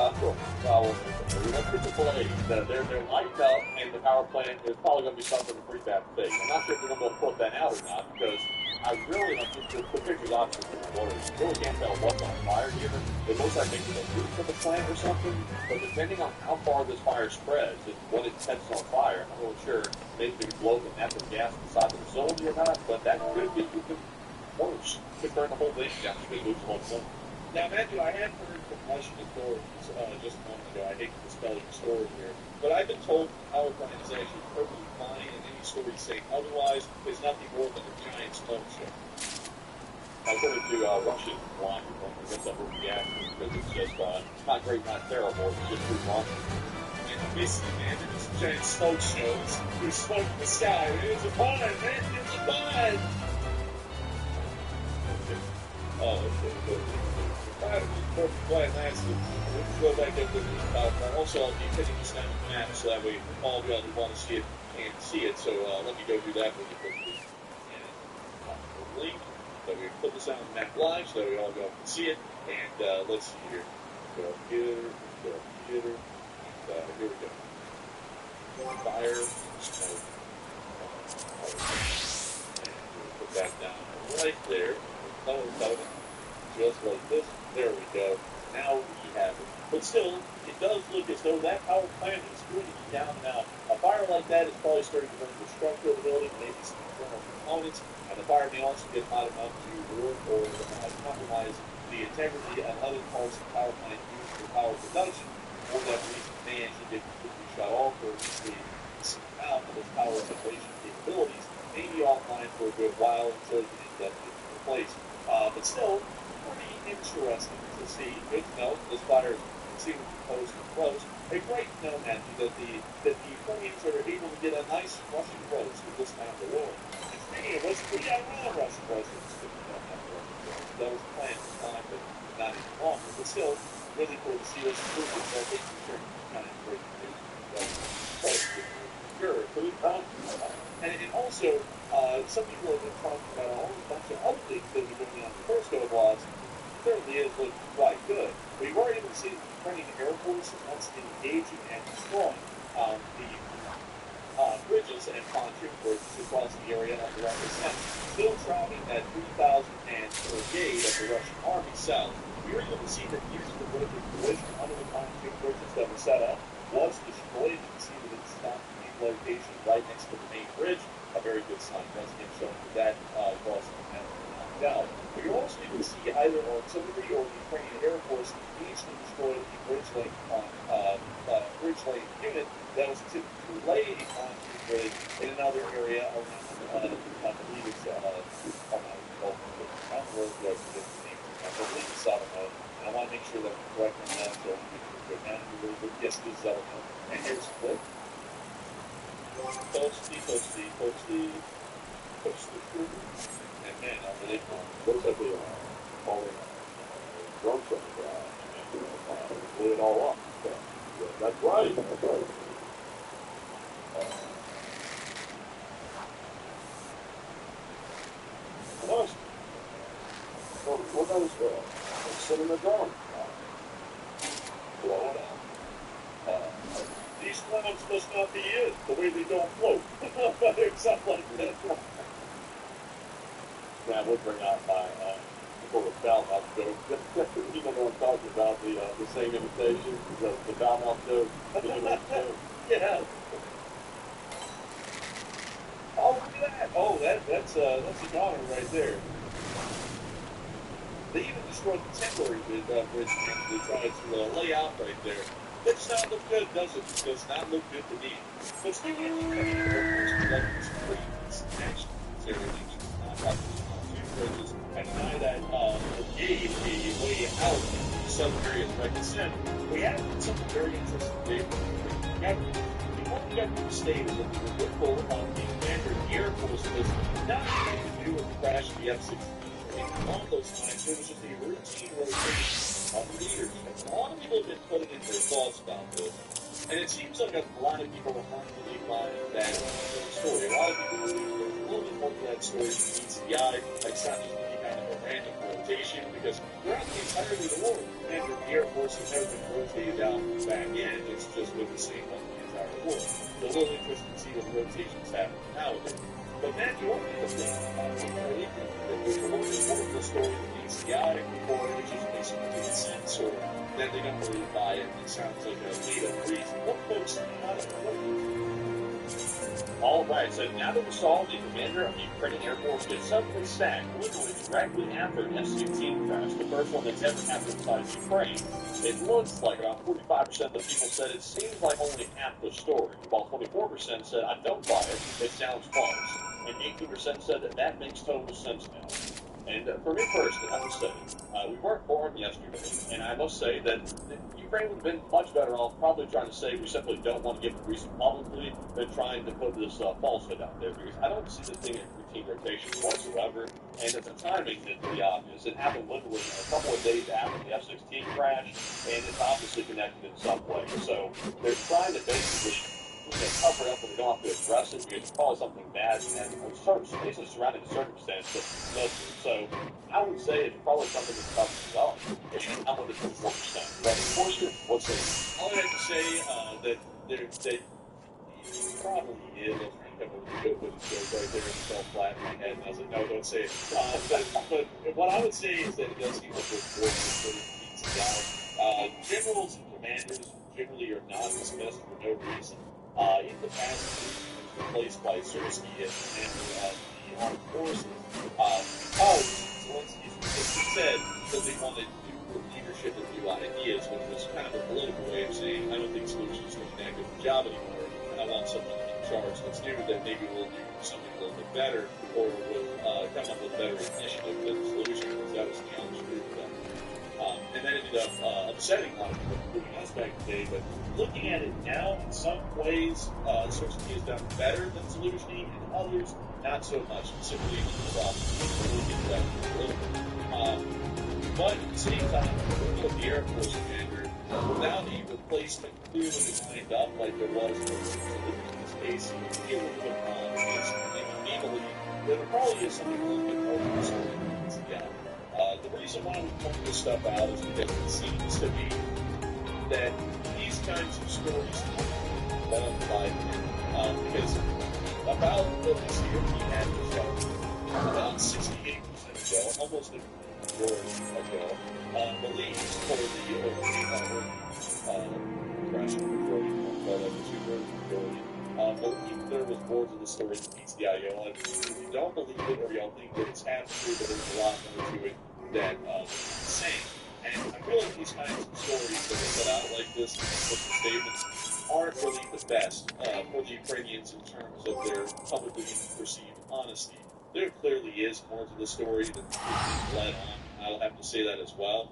blaze. They're lighting up, and the power plant is probably going to be suffering a pretty bad fate. I'm not sure if they're going to put that out or not, because I really don't think the picture's obviously blurry. You really can't tell what's on fire here. It looks like maybe the roof of the plant or something, but depending on how far this fire spreads and when it catches on fire, I'm not really sure maybe they can blow the natural gas inside the facility or not, but that could be worse. Could burn the whole thing down. Could lose the whole thing. Now, Matthew, I have heard from Russian authorities just a moment ago. I hate to spell your story here, but I've been told the power plant is actually perfectly fine, and any story saying otherwise is nothing more than a giant smoke show. According to Russian line, that's a reaction because it's just not great, not terrible. It's just too long. And basically, man, it's a giant smoke show. There's smoke in the sky. It's a fun, man. It's a fun. Let's go back up to the also, I'll be putting this down on the map so that way all of y'all who want to see it can see it. So let me go do that really quickly. And link. So we put this on the map live so that we all go and see it. And let's see here. Go up here, and here we go. Fire, smoke. And put that down right there. Just like this. There we go. Now we have it. But still, it does look as though that power plant is really down now. A fire like that is probably starting to burn the structure of the building, maybe some internal components, and the fire may also get hot enough to ruin or compromise the integrity of other parts of the power plant used for power production, or that reason may actually get completely shut off, or the amount of its power generation capabilities may be offline for a good while until it gets replaced. But still, pretty interesting to see. Good to know this fire is seeming close and close. A great to know, Matthew, that the Ukrainians are able to get a nice Russian roast at this time of the war. And speaking of which, we got another Russian roast that was planned at the time, but not any longer. But still, really cool to see this improvement. I think we're kind of great news. Sure, food. And also, some people have been talking about a whole bunch of other things that we're doing on the first go of laws. Certainly is looking quite good. We were able to see the Ukrainian Air Force once engaging and destroying the bridges and pontoon bridges across the area of the Russian Sea. Still traveling at 3,000 and brigade of the Russian Army south. We were able to see that use of the vertical collision under the pontoon bridges that were set up was destroyed. You can see that it's stopped in location right next to the main bridge. A very good sign. Once again, showing that crossing the map knocked out. But you're also able to see either artillery or the Ukrainian Air Force easily destroy the bridge lane unit that was to lay a pontoon bridge in another area around, I believe it's and I want to make sure that I'm correct on that, so I'm going to go down a little bit. Yes, this is Zelda. And here's the clip. Posty. And man, I really looks like we are falling drunk from the ground and blew it all up. So, that's right. What those sit in the dorm, blow it out. These clouds must not be it, the way they don't float. Except like that. That would bring out my sort of Valmont joke. You know what I'm talking about, the same imitation, the Valmont joke, the English joke. Yeah. Oh, look at that. Oh, that's a goner right there. They even destroyed the temporary bridge they tried to lay out right there. It does not look good, does it? It does not look good to me. But speaking of cutting airports, like it's pretty actually everything not happening on two bridges. I deny that gave a way out in some areas by consent. We have something very interesting today. The only government state is that the ripple of the Commander of the Air Force was not anything to do with the crash of the F-16. Along those times, there was just a routine rotation of leaders. And a lot of people have been putting in their thoughts about this. And it seems like a lot of people aren't really buying that story. A lot of people believe there's a little bit more to that story than meets the eye. Like it's not just any kind of a random rotation, because throughout the entirety of the war, the Commander of the Air Force has never been rotated down back in. It's just been the same one the entire war. So a little interesting to see what rotations happen nowadays. But then you want to think about it, right? There's a more important story that meets the eye, or it just makes complete sense, or then they don't really buy it. It sounds like a made-up reason. What folks not all right, so now that we saw the commander of the Ukrainian Air Force get suddenly sacked, literally directly after an F-16 crash, the first one that's ever happened besides Ukraine, it looks like about 45% of the people said it seems like only half the story, while 24% said, I don't buy it, it sounds false, and 18% said that makes total sense now. And for me personally, I would say, we weren't born yesterday, and I must say that Ukraine would have been much better off probably trying to say we simply don't want to give the reason publicly than trying to put this falsehood out there, because I don't see this thing in routine rotation whatsoever, and the timing is pretty obvious. It happened literally a couple of days after the F-16 crash, and it's obviously connected in some way. So they're trying to basically cover it up when they don't have to address it, because it's probably something bad and basically surrounding the circumstance that doesn't. So I would say it's probably something that's covered up. I'm with the 24%. But of course, what's it? All I have to say that it probably is. I was trying to come up with a good joke right there and it fell flat in my head, and I was like, no, don't say it. But what I would say is that it does seem like this war is pretty beats the guy. Generals and commanders generally are not dismissed for no reason. In the past, he was replaced by Sikorsky as commander of the armed forces because Zelensky said that they wanted new leadership and new ideas, which was kind of a political way of saying, I don't think Solution's doing that good of a job anymore, and I want someone in charge that's new that maybe will do something a little bit better, or will come up with a better initiative than the Solution, because that was the honest truth of that. And that ended up upsetting a lot of people, including us back today. But looking at it now, in some ways, Sikorsky has done better than Zelensky, and others not so much, specifically in the problem. We'll get to that later. But at the same time, the Air Force commander, without a replacement clearly lined up like there was in this case, he would put on is, and we believe that there probably is something a little bit more useful than this together. The reason why we point this stuff out is because it seems to be that these kinds of stories are done by men. Because about what this year we had to show, about 68% ago, almost a majority ago, believes for the overall crash majority, the two-thirds majority, believe there was more to the story than meets the eye. And if you don't believe it, or y'all think that it's half true, but there's a lot more to it that saying. And I feel like these kinds of stories that are put out like this, with the statements, aren't really the best for the Ukrainians in terms of their publicly perceived honesty. There clearly is more to the story than is being led on. I'll have to say that as well.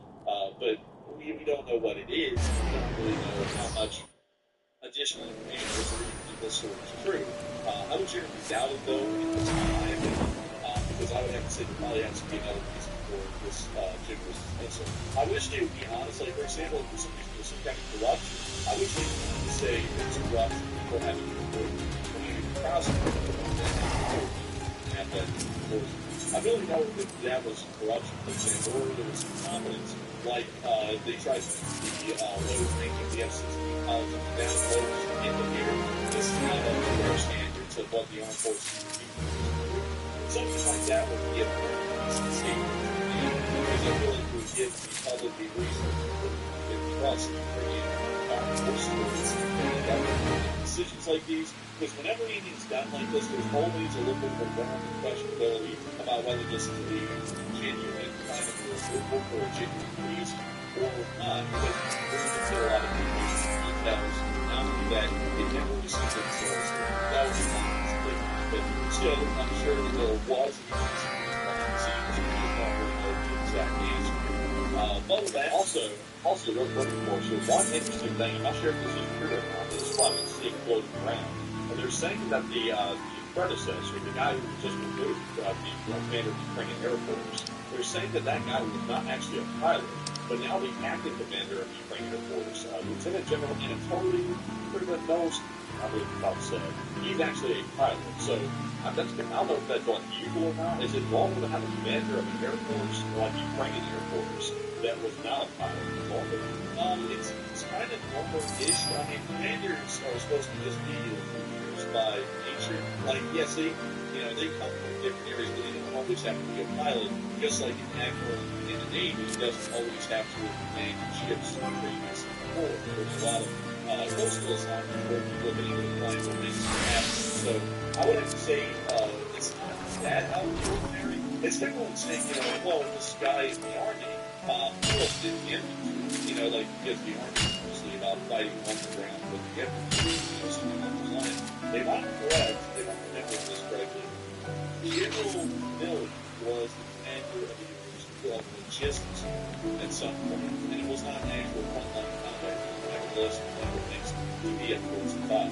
But we don't know what it is. We don't really know how much additional information is in this story is true. I would generally doubt it, though, in my opinion, because I would have to say there probably has to be another reason for this general's dismissal. I wish they would be honest. Like, for example, if somebody's some kind of corruption, I wish they would say it's corruption before having to report community prosecutor and have that enforced. I really know if that was corruption, for example, or there was incompetence, like they tried to the load making the F-16 pilots of the down loads in the air. This is not up to their standards of what the armed forces would do. Something like that would be a decent statement. Because it really would give the public a reason to trust decisions like these. Because whenever anything's done like this, there's always a little bit of ground questionability about whether this is a genuine kind of approval or a genuine reason or not. Because this is considered a lot of details. Not only that, it never received its source. That was not but still, I'm sure that there was exact answer. But with that, also real quick, of course, there's one interesting thing. I'm not sure if this is true or not. This is what I've been seeing floating around. And they're saying that the predecessor, the guy who was just removed, the commander of the Ukrainian Air Force, they're saying that that guy was not actually a pilot, but now the acting commander of the Ukrainian Air Force, Lieutenant General Anatoly Prigonovsky, I believe it's about said, he's actually a pilot. So I don't know if that's unusual or not. Is it normal to have a commander of an Air Force, like the Ukrainian Air Force, that was not a pilot? It's kind of normal-ish. I mean, commanders are supposed to just be leaders by nature. Like, yes, they come from different areas, but they don't always have to be a pilot. Just like an admiral in the Navy doesn't always have to command ships previous before. There's a lot of coastal assignments where people have been able to fly for things to happen. So I would have to say it's not that out of the ordinary. It's kind of like saying, well, this guy in the Army, who else did the infantry? Like, because the Army is mostly about fighting on the ground with the infantry, something along those lines. They might be correct, they might remember this correctly. General Milley was the commander of the University of Logistics at some point, and it was not an actual frontline combat. Nevertheless, one of the things to be at towards the top.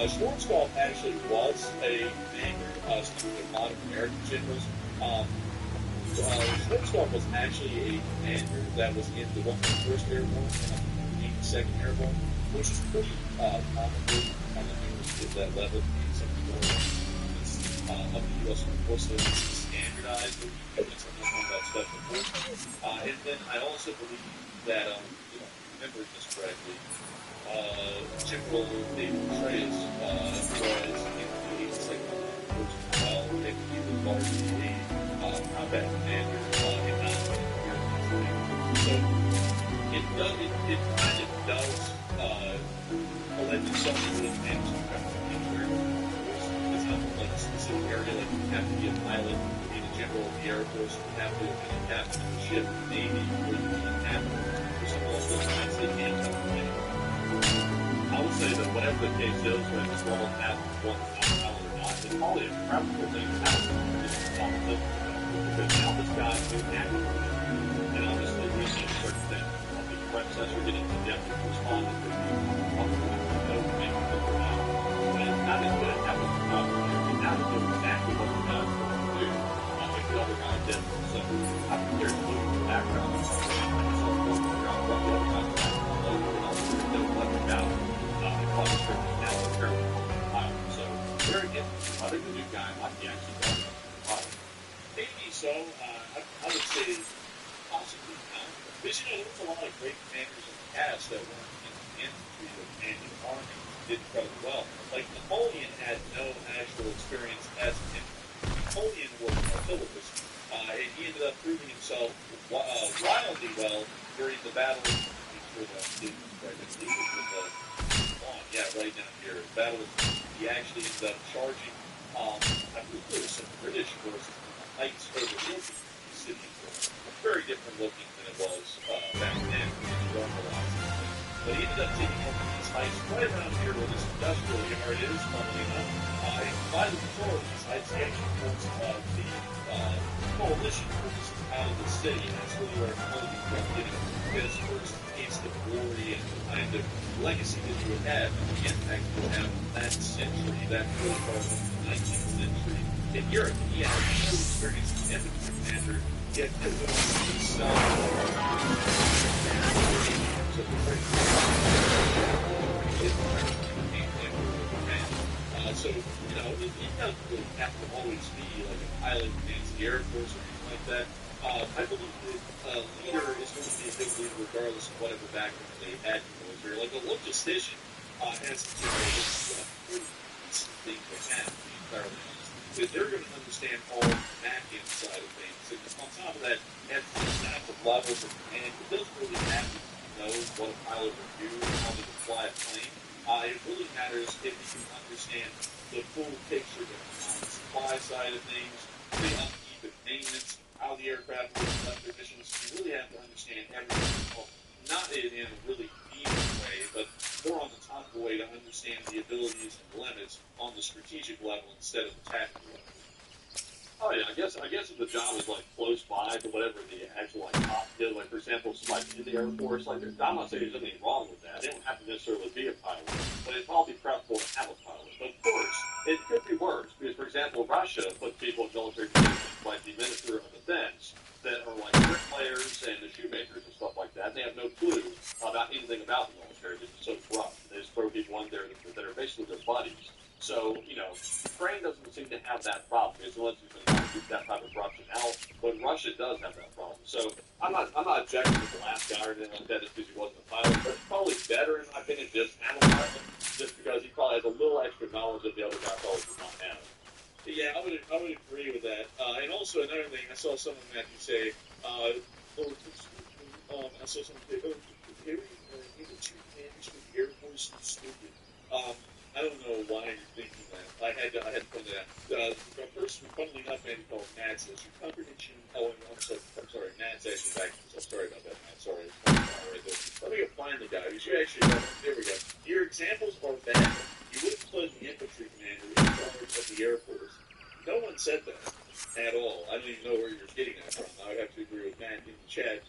Schwarzkopf actually was a commander, speaking of modern American generals. Schwarzkopf was actually a commander that was in the 101st Airborne and 82nd Airborne, which is pretty common on the news at that level. Of the U.S. Armed Forces, it's standardized. It's something about special forces. And then I also believe that, remember this correctly, General David Petraeus was in the 82nd Airborne as well, and he was largely a combat commander in 9/11. So it kind of does lend itself to the advantage of like a specific area, like you have to be a pilot, be the general of the Air Force, you have to be a captain of the ship, Navy, or you be a captain. There's some of those things they can't come from anywhere. I would say that whatever the case is, whether it's normal captain, one pilot or not, it's probably a practical thing to happen. Because now this guy is acting, and obviously we see certain things. The predecessor didn't condemn to respond to the not as good at what we're not doing. Now to do exactly what we're not going to do. I think the other guy did. So I think there's a little background on something. I just don't know what the other guy did. So very interesting. I think the new guy might be actually better than the pilot. Maybe so. I would say possibly not. Because there was a lot of great commanders in the past that weren't in the infantry and in the army. Did incredibly well. Like Napoleon had no actual experience as an infantry. Napoleon was a artillerist, and he ended up proving himself wildly well during the battle. Right down here. Battle. He actually ended up charging. I believe there was some British forces, knights over Hilton City. Very different looking than it was back then. But he ended up taking over these heights right around here where this industrial yard is, funnily enough. By the control of these heights, he actually pulls the coalition forces out of the city. And that's really where Napoleon was getting his first taste of glory and the kind of legacy that he would have and the impact he would have that century, that early part of the 19th century in Europe. He had no experience as an infantry commander get to sell. So, you know, it doesn't really have to always be like a pilot against the Air Force or anything like that. I believe that a leader is going to be a good leader regardless of whatever background they had in the military. Like a logistician has to do things they have, to be entirely honest. Because they're going to understand all the back end side of things. And on top of that, at these types of levels of command, it doesn't really matter if you know what a pilot would do or how they would fly a plane. It really matters if you can understand the full picture on the supply side of things, the upkeep and maintenance, how the aircraft will conduct their missions. You really have to understand everything, well, not in a really deep way, but more on the top of the way to understand the abilities and limits on the strategic level instead of the tactical level. Oh yeah, I guess if the job is like close by to whatever the actual like top did, like for example, somebody in the Air Force, like I'm not saying there's anything wrong with that. They don't have to necessarily be a pilot, but it's probably preferable to have a pilot. But of course, it could be worse because, for example, Russia puts people in military positions like the Minister of Defense that are like bricklayers and the shoemakers and stuff like that. And they have no clue about anything about the military. They're just so corrupt. They just throw people in there that are basically their buddies. So, you know, Ukraine doesn't seem to have that problem. It's unless you can keep that type of corruption out. But Russia does have that problem. So I'm not objecting to the last guy or anything like that just because he wasn't a pilot. But it's probably better, in my opinion, just have a pilot, just because he probably has a little extra knowledge that the other guy probably does not have. Yeah, I would agree with that. And also another thing, I saw someone Matthew say, I saw someone say, Harry, you can treat management of the Air Force is stupid. I don't know why you're thinking that. I had to point that out. A person, funnily enough, man, called Matt says, your comprehension, I'm sorry, Matt's actually back. So sorry about that, Matt. Sorry. Right there. Let me go find the guy. There we go. Your examples are bad. You wouldn't put the infantry commander in charge of the Air Force. No one said that at all. I don't even know where you're getting that from. I would have to agree with Matt in the chat.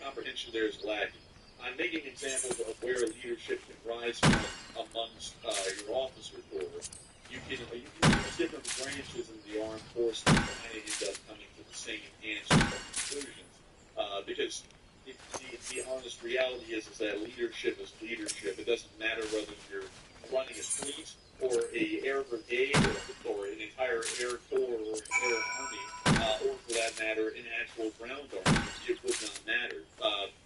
Comprehension there is lacking. I'm making examples of where leadership can rise from amongst your officer corps. You can use different branches in the armed forces and end up coming to the same answer or conclusions. Because the honest reality is that leadership is leadership. It doesn't matter whether you're running a fleet or a air brigade or an entire air corps or an air army, or for that matter, an actual ground army. It would not matter.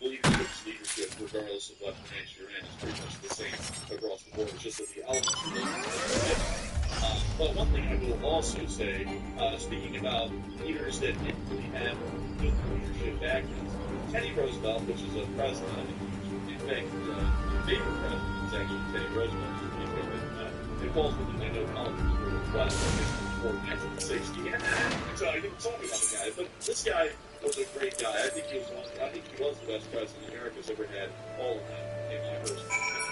Leadership is leadership, regardless of what branch you're in. It's pretty much the same across the board. It's just that the elements are different. But one thing I will also say, speaking about leaders that didn't really have good leadership backgrounds, Teddy Roosevelt, which is a president, in fact, favorite president is actually Teddy Roosevelt. It falls within my no politics for before 1960. So I didn't talk about the guy, but this guy was a great guy. I think he was the best president America's ever had. All of them, in my personal opinion.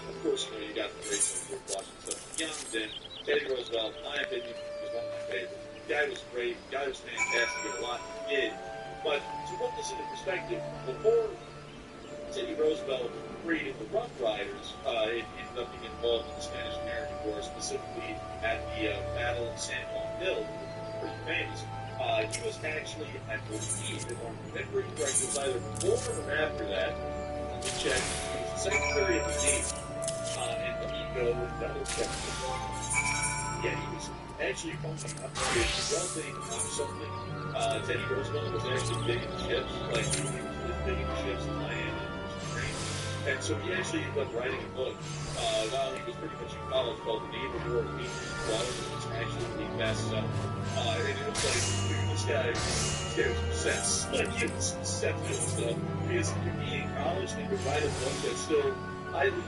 Of course, you know, you got the great George Washington Young. Then Teddy Roosevelt, in my opinion, was one of my favorites. The guy was great. The guy was fantastic. Did a lot he did. But to put this into perspective, before Teddy Roosevelt created the Rough Riders, it ended up being involved in the Spanish-American War, specifically at the Battle of San Juan Hill, pretty famous. He was actually, I believe, if I'm remembering correctly, it was either before or after that. Let me check. He was the Secretary of the Navy, and let me go double check. Yeah, he was actually functioning up to developing something. Teddy Roosevelt was actually big in ships, like he was big in ships in Miami. And so he actually ended up writing a book while he was pretty much in college called The Naval War of 1812, which actually being bestseller. And it was like, this guy was obsessed. Like, he was obsessed with stuff. Because he could be in college and could write a book that's still highly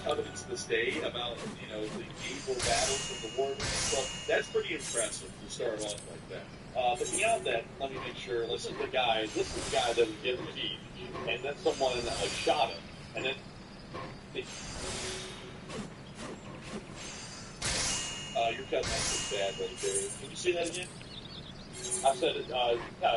coveted to this day about, you know, the naval battles of the war and stuff. That's pretty impressive to start off like that. But beyond that, let me make sure, this is the guy that was given the heat. And then someone shot him, and then you're cutting out pretty bad right there. Can you see that again? I said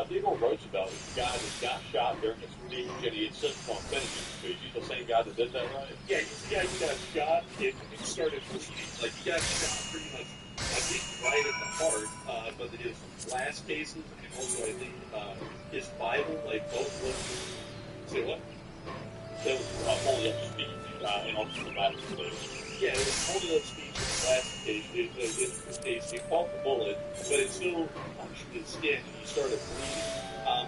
Theodore Roosevelt is the guy that got shot during his speech, and he insisted on finishing his speech. He's the same guy that did that, right? Yeah, he's the guy who got shot and started bleeding. Like, he got shot pretty much, I think, right at the heart, but his last cases and also I think his Bible, like both look. Say what? It was holding up speech and also the last case. Yeah, it was holding up speech in the last case. It caught the bullet, but it still punctured his skin and he started bleeding.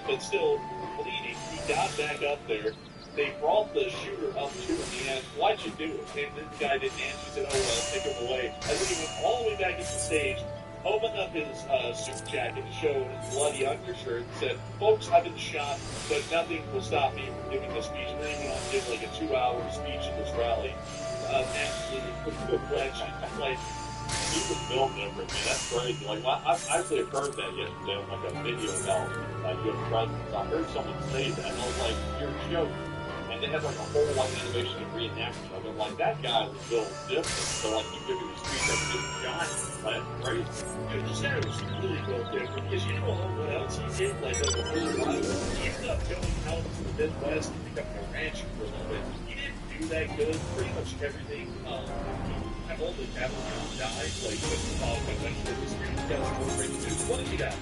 But still bleeding, he got back up there. They brought the shooter up to him. He asked, "Why'd you do it?" And then the guy didn't answer. He said, "Oh well, take him away." And then he went all the way back into the stage, opened up his suit jacket to show his bloody undershirt, and said, "Folks, I've been shot, but nothing will stop me from giving this speech." And then he went on to give like a 2-hour speech at this rally. Absolutely pretty good legend. Like, he was filmed every man. That's crazy. Like, I actually heard that yesterday on like a video about U.S. presidents. I heard someone say that, and I was like, "You're joking." And they had like a whole like animation and reenactment of it. Like, that guy was built different. So like, he giving his speech every getting shot. Like, that's crazy. Dude, you said it was really well different because you know what else he did? Like, as a really wild, he ended up going out to the Midwest and becoming a rancher for a little bit. He didn't do that good. Pretty much everything. He all the cattle died. Like, eventually the street got some great news. What did you got?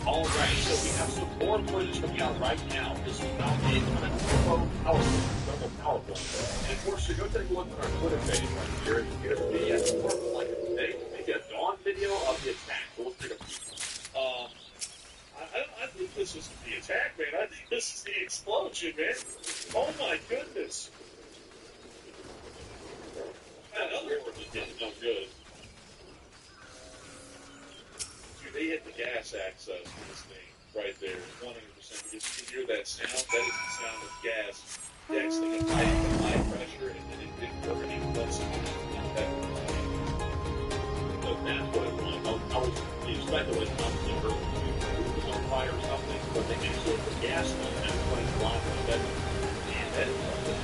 All right, so we have some more footage coming out right now. This is not a thermal power plant. And of course, go take a look at our Twitter page right here. And you get a video more of like maybe a dawn video of the attack. So let's take a peek. I think this is the attack, man. I think this is the explosion, man. Oh my goodness. Another one just didn't no good. Dude, they hit the gas access for this thing right there, 100%. Because you can hear that sound. That is the sound of gas. The actually igniting the high pressure, and then it didn't work any closer. So that's what it was. I was speculating on the river was on fire or something, but they actually put gas on it and put it blind on the bed. And that is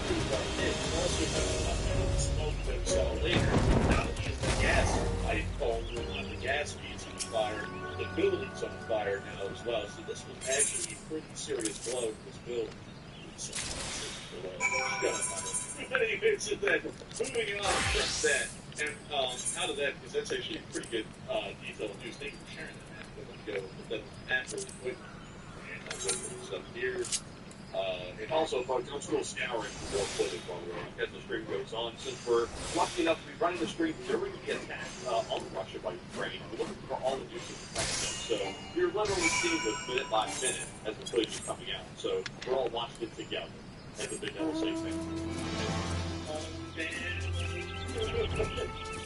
pretty well hit. Also, the smoke that we saw later, not only is the gas pipe falling on the gas feeds on fire, the building's on fire now as well. So this was actually a pretty serious blow to this building. So, anyways, then moving on from that, and out of that, because that's actually pretty good detailed news. Thank you for sharing that, man. But let me go put that map really quick, and I'll go through stuff here. And also, folks, I'm still scouring for more footage while as the stream goes on. Since we're lucky enough to be running the stream during the attack on Russia by Ukraine, we're looking for all the news that so you're literally seeing this minute by minute as the footage is coming out. So we're all watching it together. As a big double safe thing.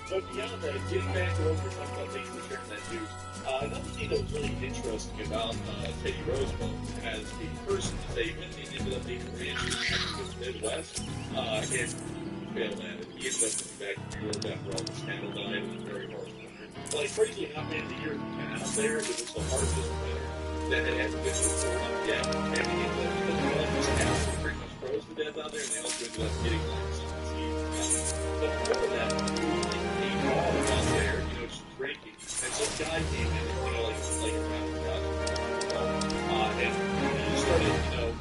But beyond that, getting back over something, thanks for sharing that news. Another thing that was really interesting about Teddy Roosevelt as a person is that when he ended up being a rancher in the Midwest, and he failed at it. He ended up coming back to New York after all this cattle died. It was very hard. Like, crazy enough, man, the year out there, it was the hardest winter that had ever been before. Yeah, and he ended up this cattle were pretty much froze to death out there, and they also ended up getting like some disease. But before that, he was out there, just drinking. And some guy came in, like around the house, and he started,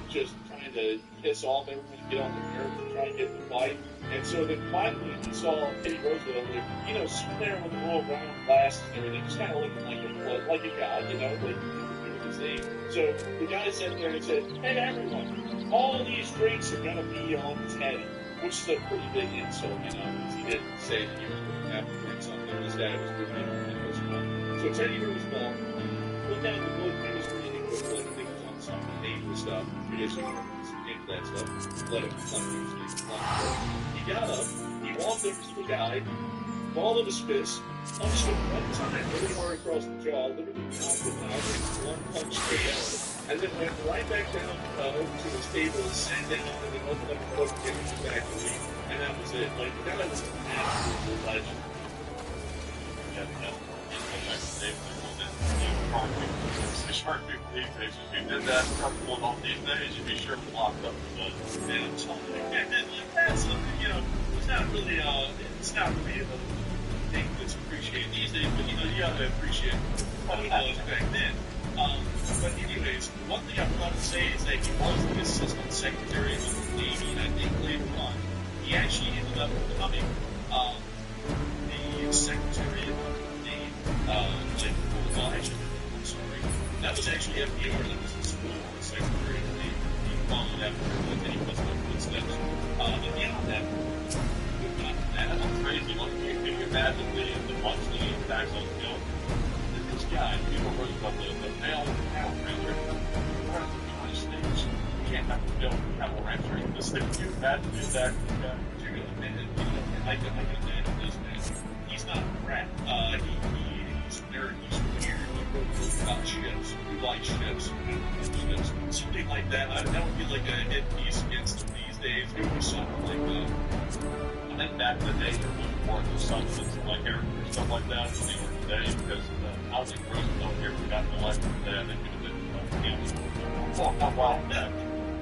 just trying to piss off everyone, get on the nerve, and try and get in the fight. And so then finally he saw Teddy Roosevelt, sitting there with the royal round glasses and everything, just kind of looking like a god, like doing his thing. So the guy sat there and said, "Hey everyone, all these drinks are gonna be on Teddy," which is a pretty big insult, because he didn't say that he was going to have to drink something. His dad was doing it. So Teddy Roosevelt looked down the book, he was reading the book, I think it was on some dangerous stuff, traditional into that stuff, let him he got up, he walked over to the guy, ball of his fist, punched him one time, really hard across the jaw, literally knocked him out with one punch KO, and then went right back down over to his table, sat down, and then opened up the book and gave him back to me, and that was it. Like, the guy was an absolute legend. Shark people these days, if you did that a couple of them these days, you'd be sure to lock up the blood. And I'm telling you, like that's something, it's not really a thing that's appreciated these days, but you have to appreciate what it was back then. But anyways, one thing I forgot to say is that he was the assistant secretary of the Navy, and I think later on, he actually ended up becoming the secretary of Well, actually, I'm sorry. That was actually FDR. That was the school secretary. He followed after Teddy Roosevelt footsteps. But beyond that, I'm crazy. Can you imagine the monthly impacts on the film? This guy, Theodore Roosevelt, the male printer, one of the United States, can't have to build camel ranching. This thing, can you imagine the exact and I can imagine this man. He's not a rat. He's weird. He wrote about ships. He likes ships. Something like that. That would be like a hit piece against them these days. It would be something like that. And then back in the day, there was more of the substance like Eric or stuff like that than they were today because I don't think Roosevelt here got elected today. I think it was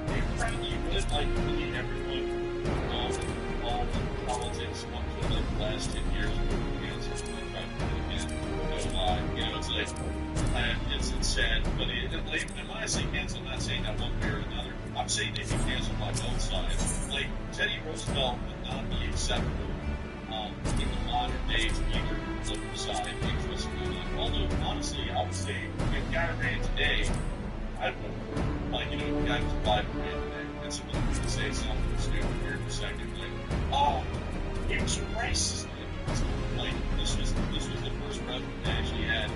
they probably would like really everyone involved in politics up to like the last 10 years of it's like, it's sad, but and when I say cancel, I'm not saying that one way or another. I'm saying they can cancel by both sides. Like, Teddy Roosevelt would not be acceptable in the modern days of either political side, interestingly enough. Although, honestly, I would say, if guy ran today, I would, like, the guy was alive and ran today, and someone would say something stupid here in a second, like, oh, he was a racist. Like, this was the first president that actually had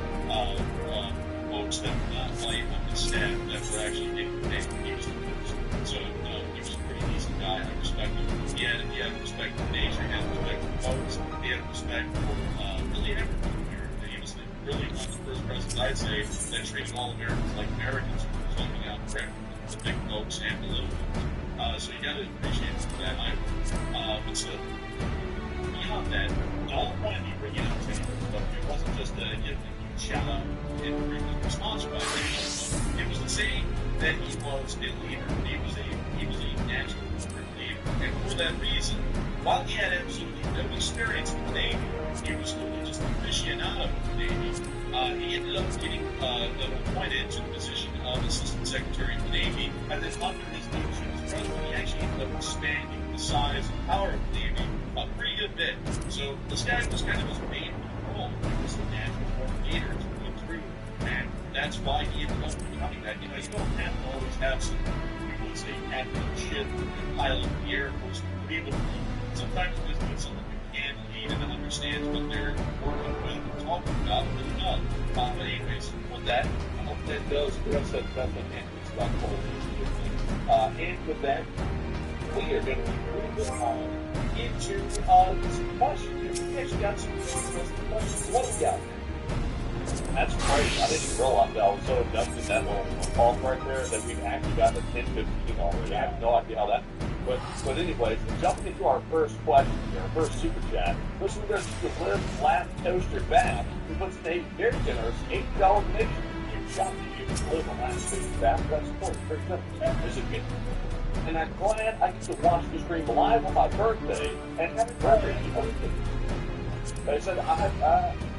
folks that were not white on the staff that were actually getting paid. He was the first. So, he was a pretty decent guy. I respect him. He had respect for nature. He had respect for folks. He had respect for really everyone here. He was really one of the first presidents, I'd say, that treated all Americans like Americans, who was looking out for the big folks and the little ones. So you got to appreciate it for that. But still, beyond that, the whole point of me bringing out Teddy Roosevelt, it wasn't just a shout out and frequent response by it was to say that he was a leader. He was a natural leader. And for that reason, while he had absolutely no experience in the Navy, he was really just an aficionado of the Navy. He ended up getting appointed to the position of Assistant Secretary of the Navy, and then under his leadership as president, he actually ended up expanding the size and power of the Navy a pretty good bit. So this guy was kind of his main role. He was the natural leader to put through, and that's why he ended up becoming that. You don't have to always have some, say, captain of ship and pilot of the Air Force to be able to lead. Sometimes you just need someone who can lead and understands what they're working with and talking about and really not. But anyways, with that, I hope that does address that definitely it's about the whole issue. And with that, we are going to be moving on into some questions. We actually got some questions. What do we got? That's great. I didn't even realize that I was so invested in that little talk right there that we've actually gotten to 10:15 already. I have no idea how that. But anyways, jumping into our first question here, our first super chat. This one goes to Live Laugh Toaster Bath, who puts a very generous $8 donation. You're shocked that you live on Laugh Toaster Bath. That's important. Very simple. This is good. And I'm glad I get to watch the stream live on my birthday, and happy birthday to you. They said, I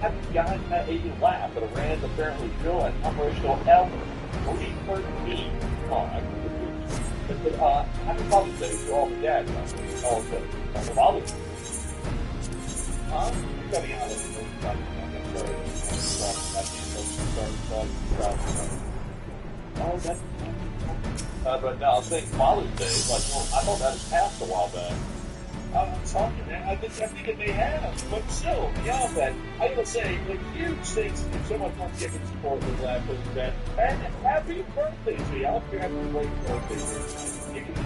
haven't gotten a laugh at a random, apparently Joe and operational ever. What do you heard me? Oh, I can do this. But, happy Father's Day to all the dads. Also, happy Father's Day. You're coming out of the Oh, that's but now I'm saying Father's Day, like, well, I thought that had passed a while back. I'm talking, man. I think it may have, but still, beyond that, I will say, like, huge things, if someone wants to get the support with that, and happy birthday to you. I hope you're having a great birthday. You can do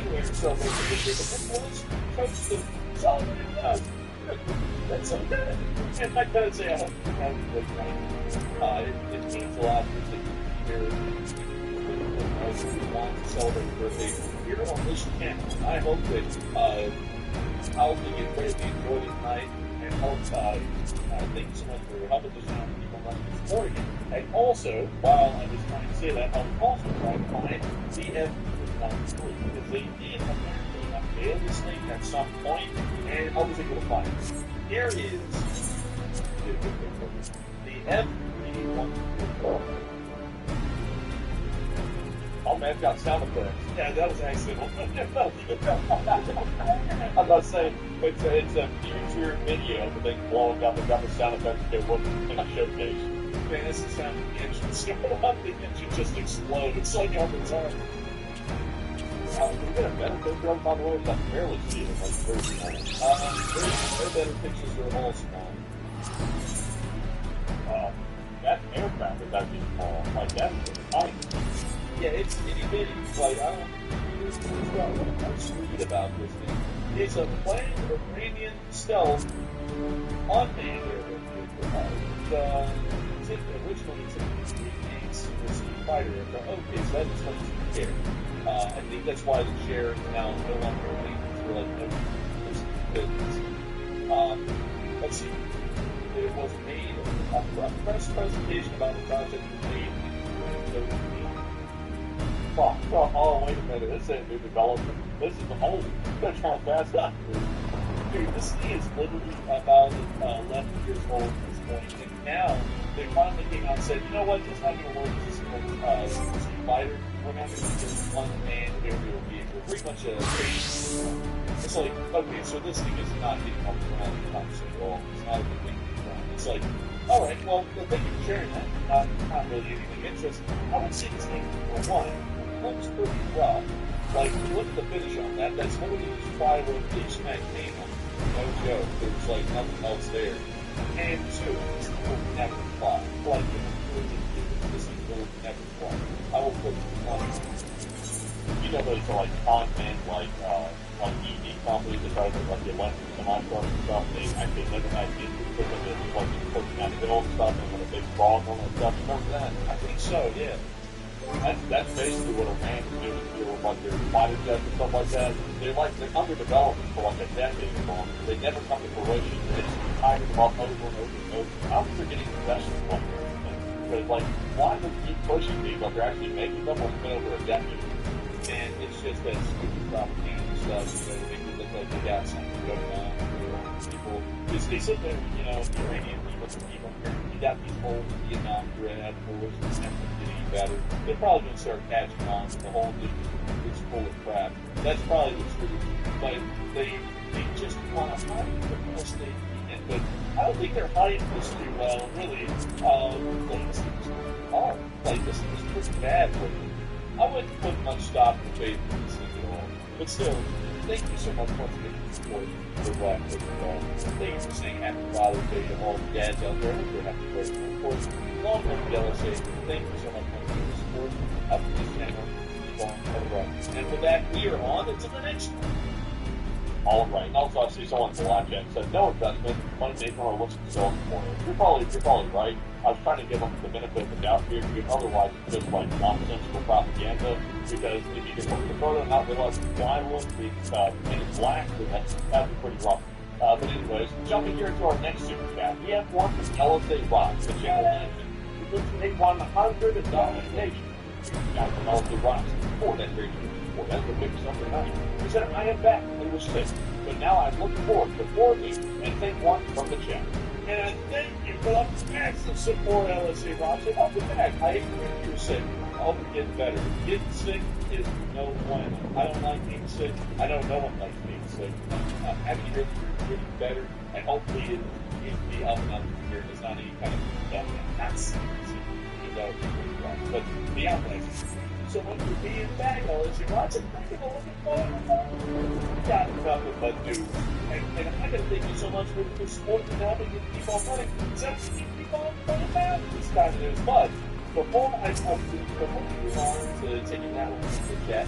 anywhere yourself, but coach the celebrating us. That's so good. And I gotta say, I hope you're having a good night. It means a lot to hear. Who want to celebrate birthday here on this channel. I hope that I'll be greatly enjoy this night and hope thank you so much for helping this channel keep on running this for you. And also, while I was trying to say that, I was also trying to find CF13 because they did apparently unveil this thing at some point, and I was able to find it. Here is the F314. Oh man, got sound effects. Yeah, that was accidental. I'm not saying it's a future video, but they blowing up and got the sound effects they wasn't in a showcase. Man, that's the sound of the engine start up. The engine just explode. It's like all the time. We get a better picture of it, by the way, but I can barely see it. Like, very small. Their better pictures are all small. That aircraft is actually small. Like, that's tiny. Yeah, it's itty bitty. Like, I don't what's sweet about this thing. It's a plain Iranian stealth unmanned aircraft. Originally it's a 3-8 Super C fighter aircraft. Okay, so that just lets you care. I think that's why the chair is now no longer linked to like no business. Let's see. It was made a press presentation about the project was made in 2013. Oh, wait a minute. This ain't new development. This is the old. They're trying to pass up. Dude, this thing is literally about 11 years old at this point, and now they finally came out and said, you know what, it's not going to work as a single fighter. We're not going to do this one-man aerial vehicle. Pretty much a it's like, okay, so this thing is not getting off the ground anytime soon at all. It's not a good thing to ground. It's like, all right, well, thank you for sharing that. Not really anything interesting. I would say this thing, for one, looks pretty rough. Like, if you look at the finish on that, that's literally just plywood H-Mac paint on it. No joke. There's like nothing else there. And two, this thing will never fly. Like, this thing will never fly. I will put it on. You know those are like con men, like EV companies that try to like the electric semi-trucks and stuff. They actually never had the equipment that was like pushing down the hill and stuff, and with a big frog on and stuff. Remember that? I think so, yeah. That's basically what Iran is doing here with like their fighter jets and stuff like that. They're under development for like a decade long. They never come to fruition. They just hire them up over and over and over. I don't think they're getting investment from them. Because like, why would they keep pushing these but they're actually making them when it's been over a decade? And it's just that stupid propaganda stuff, so they make it look like they got something going on. People, they sit there, you know, the Iranian people, you got these old Vietnam grad wars, it's never getting better. They're probably going to start catching on to the whole thing is full of crap. That's probably the truth. But they just want to hide the best they can. But I don't think they're hiding this too well, really. Like, this thing's hard. Like, this thing is pretty bad looking. I wouldn't put much stock in faith in this thing at all. But still, thank you so much once again for supporting the Black Football. Thank you for saying Happy Father's Day to all the dads out there. I hope you're happy birthday. Of course, long live the LSA. Thank you so much once again for supporting up this channel. And with that, we are on to the next one. All right. Also, I see someone in the live chat said no investment. Money made from our looks to You're probably right. I was trying to give them the benefit of the doubt here, because otherwise it's just like nonsensical propaganda. Because if you can look at the photo and not realize it's plywood, and it's black, then that'd be pretty rough. But anyways, jumping here to our next super chat, we have one from LSA Rocks, the channel mentioned. They won 100 nominations. Got from LSA Rocks before that very before. That's the biggest number night. He said, I am back. It was sick. But now I'm looking forward to 4 weeks and take one from the channel. And thank you for the massive support, LSA Rocks. I'll be back. I agree with you sick. I'll be getting better. Getting sick is no point. I don't like being sick. I know no one likes being sick. I'm happy to hear that you're getting better, and hopefully it'll be up and up from here. It's not any kind of not serious. But beyond that, so much for being back, LSA Rocks. And thank you for looking forward. Got nothing but dudes. And I gotta thank you so much for supporting and helping me keep on running. Just keep on running back this time of news. But before we move on to taking that one to the chat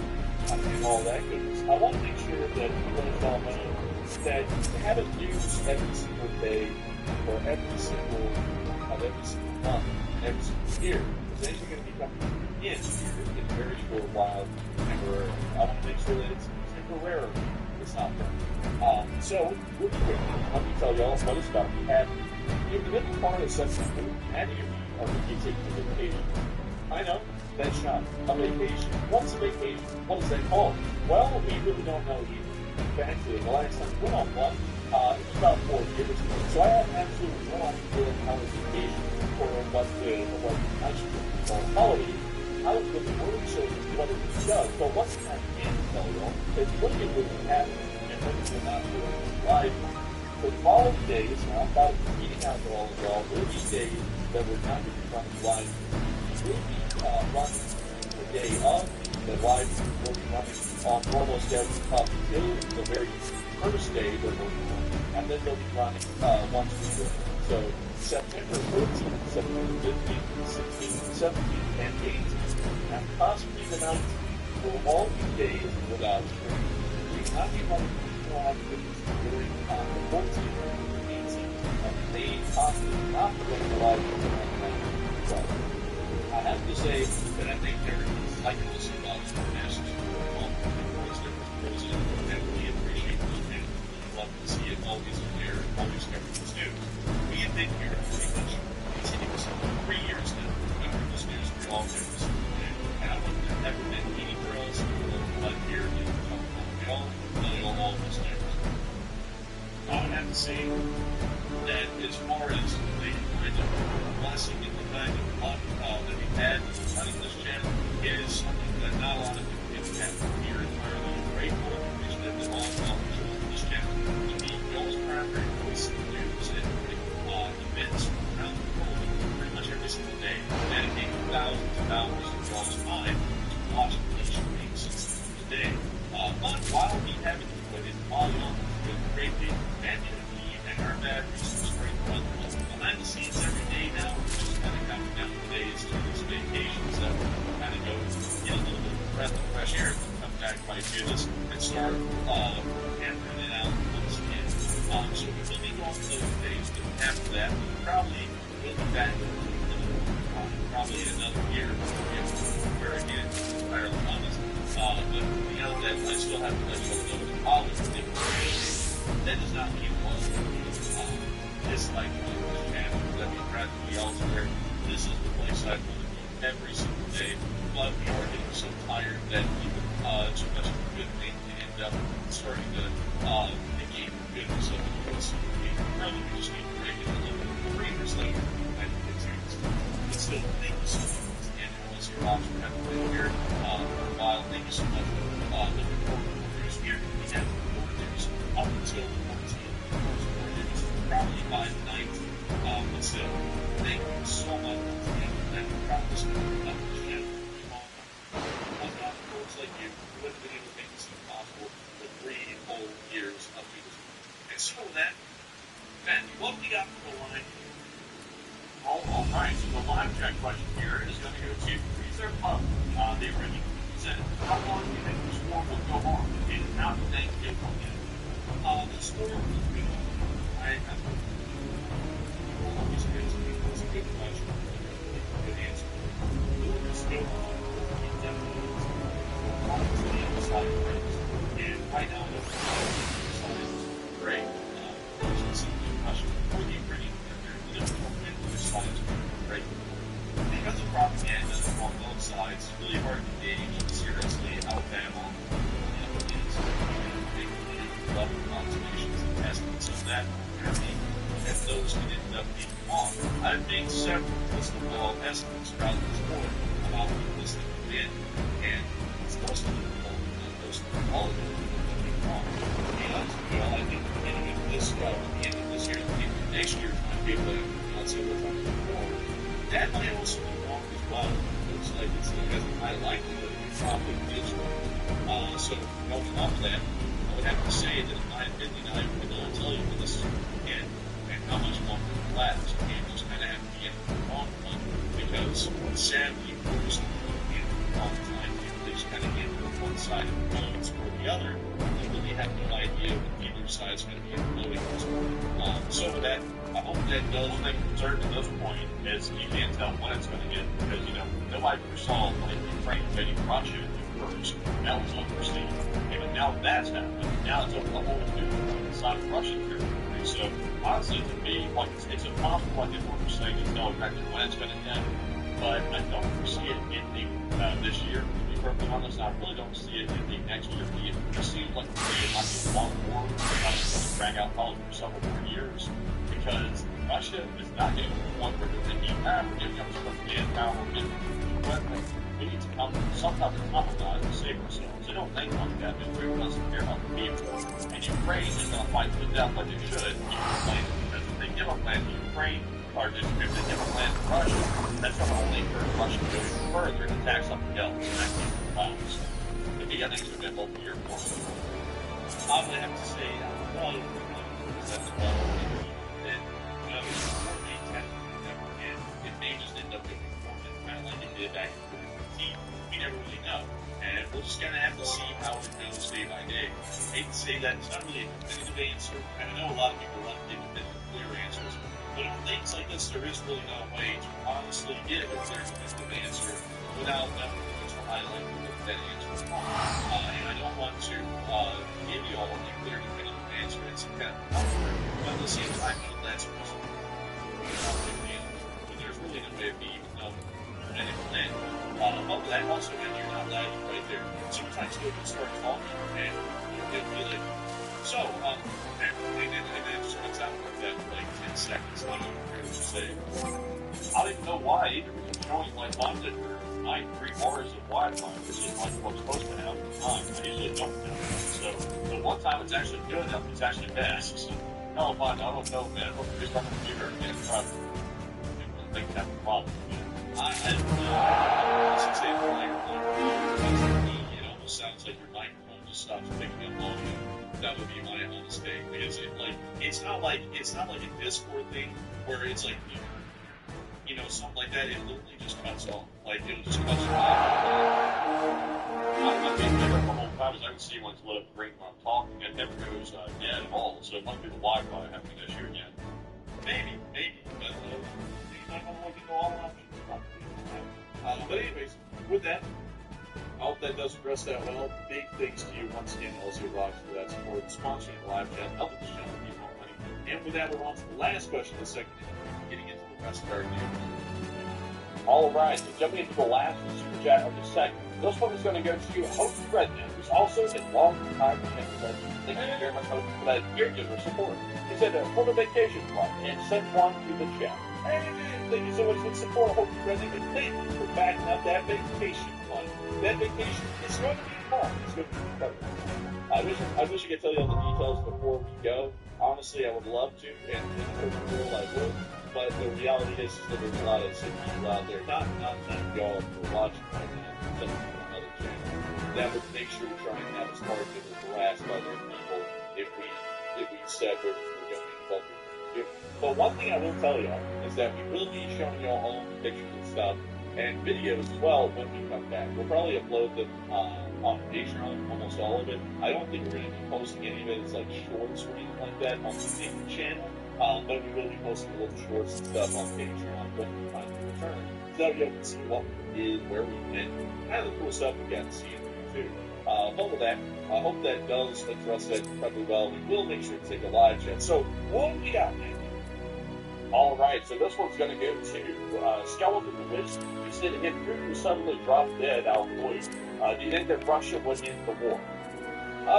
and all that goodness, I want to make sure that people all know that having news every single day or every single month, every single year, is actually going to be coming in here in very short while temporarily. I want to make sure that it's temporarily. It's not done. So, really quickly, let me tell y'all what it's about. We have in the middle part of September, and you are taking a vacation. I know, that's not a vacation. What's a vacation? What is that called? Well, we really don't know either. Actually, the last time we went on one, it was about 4 years ago. So I have absolutely no idea how it's vacation or what the high school holiday. how it's going to work, so what it does. But what's that in Kellogg is looking at what's happening and what it's not doing live. The following days, now I'm about eating alcohol as well, will be days that we're not going to be running live. We'll be running the day of, the live will be running on normal schedules up until the very first day that we'll be running, and then they'll be running once we do it. So September 14th, September 15th, 16th, 17th, and 18th, and possibly the 19th, will all be days without streaming. We will not be running live videos during the 14th, 18th, and may possibly not be running live videos on the 19th as well. I have to say that I think there is likely to see a lot of masters and really appreciate those and love to see it always in there, always covering this news. We have been here pretty much continuously for 3 years now, covering this news for all news. And I don't think there's ever been anywhere else but here in all this news. I would have to say that as far as the kind of blessing and the kind of luck that we've had running this channel, it is something that not a lot of people have. We are entirely grateful and appreciative that all publishers of this channel to be Joel's primary voice in the news and events around the world pretty much every single day, dedicating thousands of hours of Joel's time to watching each week since the day. But while we haven't enjoyed it, while y'all have been greatly abandoned and our bad reasons for it, behind the scenes every day now, we're just kind of counting down the days to these vacations that we're kind of go get a little bit of breath of fresh air and come back right to this and start hammering it out once again. So we will be going for those days, but after that, we probably will be back probably in another year where again, entirely honest. But you know that I still have to let you know that college is different. That does not mean it was dislike this channel that we practically elsewhere. This is the place I want to be every single day. But we are getting so tired that even too much of a good thing can end up starting to negate the goodness of it. So we probably just need to break it a little bit of 3 years later and continue. But still, thank you so much. And unless you're watching, have been here for a while. Thank you so much. Looking forward to the news here. We have more news up until the 14th. Probably by the 19th. But still, thank you so much. And I promise you, that this channel without folks like you, who wouldn't have been able to make this possible for 3 whole years of music. And so with that, Ben, what we got from the line? All right, so the live chat question here is going to go to Freezer Pub. They already said, how long do you think the storm will go on? And how do they get from it? The storm will be on. I always answer people. It's a good question. Good answer. Will this go on? Indefinitely. To the other side of things. And right now, I don't know the side is great. There's a simple question for the Ukrainian science great. Because of propaganda on both sides, it's really hard to gauge seriously how Alabama is level observations and estimates of that happening, and those can end up being wrong. I've made several crystal ball estimates throughout this board about when this thing will end, and it's most of them all of them will be wrong. And well, I think the beginning of this, the end of this year, the beginning of next year, might be able to that might also be wrong as well. It looks like it's high likelihood it probably is wrong. So going off that, I would have to say that in my opinion, I would not tell you when this is going to end and how much longer it will last. You just kind of have to get the wrong one because sadly, unfortunately, all the time people just kind of get one side of the balance or the other. You really have no idea what either side is going to be imploding. So with that, I hope that does make concern to this point, as you can't tell when it's going to get, because, you know, nobody foresaw like Ukraine invading Russia first. That was unforeseen. And now that's happened. Now it's a whole new side of Russian territory. So, honestly, to me, like, it's impossible, like what we're saying, to tell exactly when it's going to end. But I don't foresee it ending this year. To be perfectly honest, I really don't see it ending next year. It just seems like it might be a long war. It's going to drag out probably for several more years. Because Russia is not getting one where they need power, we're giving them some manpower, we're giving them equipment, we need to come to some type of compromise to save ourselves. They don't think like that. Israel doesn't care about the people. And Ukraine is going to fight to the death like they should. Because if they give up land to Ukraine, or just if they give up land to Russia, that's going to only hurt Russia to go even further and attack something else. And that can't be allowed. So, I think that needs to be a multi-year war. I'm going to have to say, well, that's well, and, it may just end up being performance, kind of like it did back in 2015. We never really know. And we're just going to have to see how it goes day by day. I hate to say that it's not really a definitive answer, and I know a lot of people want to give definitive, clear answers, but on things like this, there is really no way to honestly give a clear definitive answer without knowing just to highlight what that answer is. And I don't want to give you all a clear definitive answer. It's kind of awkward, but at the same time, that's what's but there's really no way of me even knowing where any plan. Above that, also, when you're not lagging right there, sometimes you can start talking and you'll be like, so, and then it just runs out like that for like 10 seconds. I don't even know what to say. I don't even know why either, because it's showing like London or 93 bars of Wi-Fi, which is like what's supposed to have at the time. I usually don't have that. So, the one time it's actually good enough, it's actually fast. So, no, fine, I don't know, man. Look at this on the computer again. I think that's a problem. I don't know. This example, it almost sounds like your microphone just stops picking up audio. That would be my honest take, because it's not like a Discord thing where it's like something like that. It literally just cuts off. Like it'll just cut you off. I've been there a couple of times. I can see once let it ring when I'm talking. It never goes dead at all. So it might be the Wi-Fi having an issue again. Maybe, but I don't know if you know all options. But anyways, with that, I hope that does address that well. Big thanks to you once again, LCU Rocks, for that support, sponsoring the live chat, helping the channel keep on running. And with that, we're on to the last question of the segment, getting into the rest of our news. All right, so jumping into the last super chat of the segment. This one is going to go to Hope Redman, who's also a long-time fan. Thank you very much, Hope, for that your generous support. He said, for the vacation plot, and sent one to the chat. Hey, thank you so much for the support, Hope Redman, and thank you for backing up that vacation plot. That vacation is going to be fun. It's going to be incredible. I wish I could tell you all the details before we go. Honestly, I would love to, and in the perfect world, I would. But the reality is that there's a lot of sick people out there, not y'all who are watching right now, but on other channels, that would make sure we try and have us targeted and harassed by other people if we said we're going to involve you. But one thing I will tell y'all is that we will be showing y'all all the pictures and stuff, and videos as well when we come back. We'll probably upload them on Patreon, almost all of it. I don't think we're going to be posting any of it as like shorts or anything like that on the main channel. But we will be posting little shorts and stuff on Patreon when we finally return. So that you can see what we did, where we've been, kind of the cool stuff we got to see in there too. But with that, I hope that does address that incredibly well. We will make sure to take a live chat. So what do we got, man? All right, so this one's going to go to Skeleton the Witch, who said if Putin suddenly dropped dead out of the blue, do you think that Russia would end the war?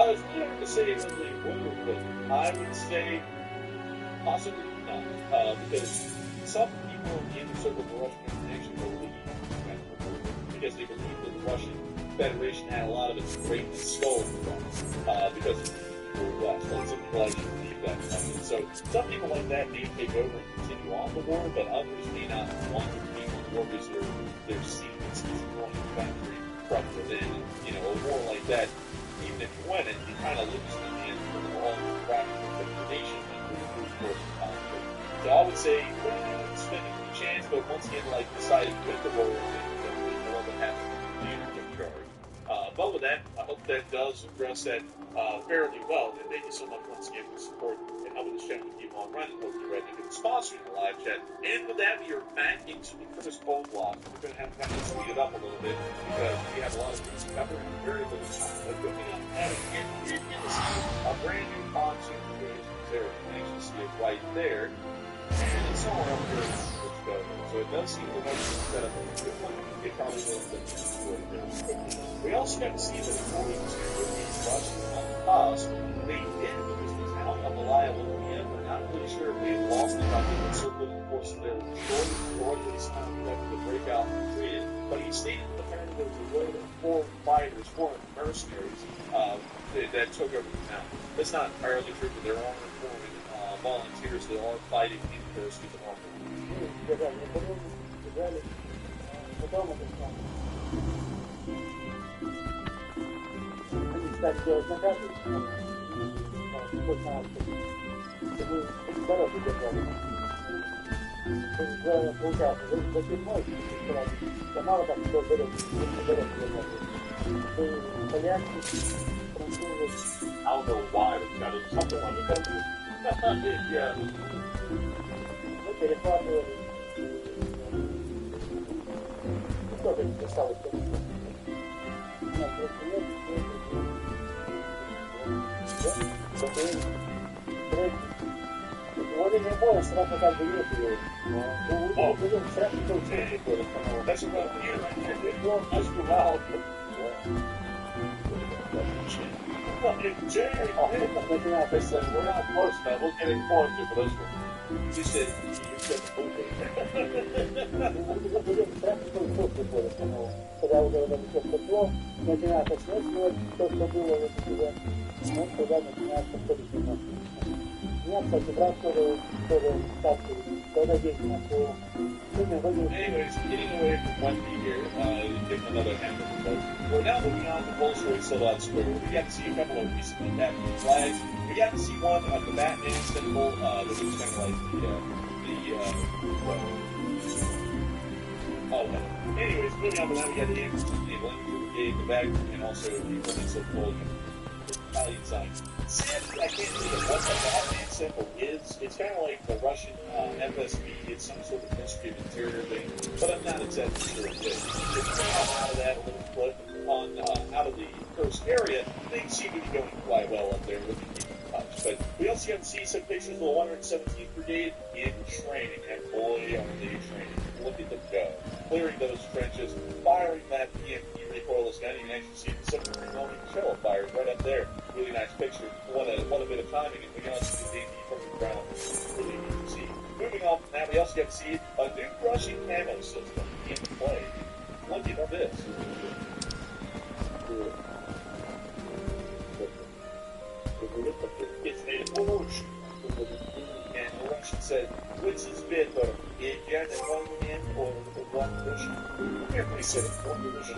It's really hard to say if they would, but I would say possibly not, because some people in the inner circle of the Russian Federation believe because they believe that the Russian Federation had a lot of its greatness stolen from us, because of the West. Like some people actually believe that. So some people like that may take over and continue on the war, but others may not want to continue on the war because they're seeing it's destroying the country from within. And, a war like that, even if you win it, you kind of lose in the end for the whole practice of the nation. So I would say, it's been a good chance, but once again, deciding to quit the war, no one has to be in charge. But with that, I hope that does address that fairly well. And thank you so much once again for the support and helping this channel keep on running. Hope you're ready to sponsor the live chat. And with that, we are back into the first poll block. We're going to have to kind of speed it up a little bit because we have a lot of things to cover in very little time. But good thing I'm having here, you're going to see a brand new pontoon bridge there. You can actually see it right there. And it's somewhere up here in Chicago. So it does seem to have been set up in a good one. It probably will have been really quickly. We also got to see that according to the Russian cost, they did lose the town of Malaya, Lithuania. We're not really sure if they lost it. I think it's certainly, of course, they're destroyed. Or at least not able to break out and retreat. But he stated apparently there was a load of foreign fighters, foreign mercenaries that took over the town. That's not entirely true, but there are foreign volunteers that are fighting in Kursk at the moment. I don't know why, but got something like that. Yeah. That's about the year. That's about Jerry, they said, we're not close, man. We'll get it closer for this one. You said, anyways, getting away from Wendy here, give another hand of the we're now moving on to Bolshoi Soldat Square. We got to see a couple of recently captured flags. We got to see one of the Batman symbol, that was kind of like anyways, moving on to that, we got the Anderson Brigade, the Bagger, and also the Women's of Logan. Italian sign. Sadly, I can't think of what the Batman symbol is. It's kind of like the Russian FSB. It's some sort of mystery of interior thing, but I'm not exactly sure it is. If we come out of that a little clip on out of the Kursk area, things seem to be going quite well up there with the keeping touch. But we also got to see some pictures of the 117th Brigade in training, and boy, are they training. Look at them go. Clearing those trenches, firing that PMP recoilless gun. You can actually see the 7-3 shell fires right up there. Really nice picture. What a bit of timing, and we can also see the from the ground. Really neat to see. Moving on from that, we also get to see a new Russian camo system in play. Look at this. It's made of Russian. And the Russian said, which is better, a German one or the one Russian? They said it's one Russian.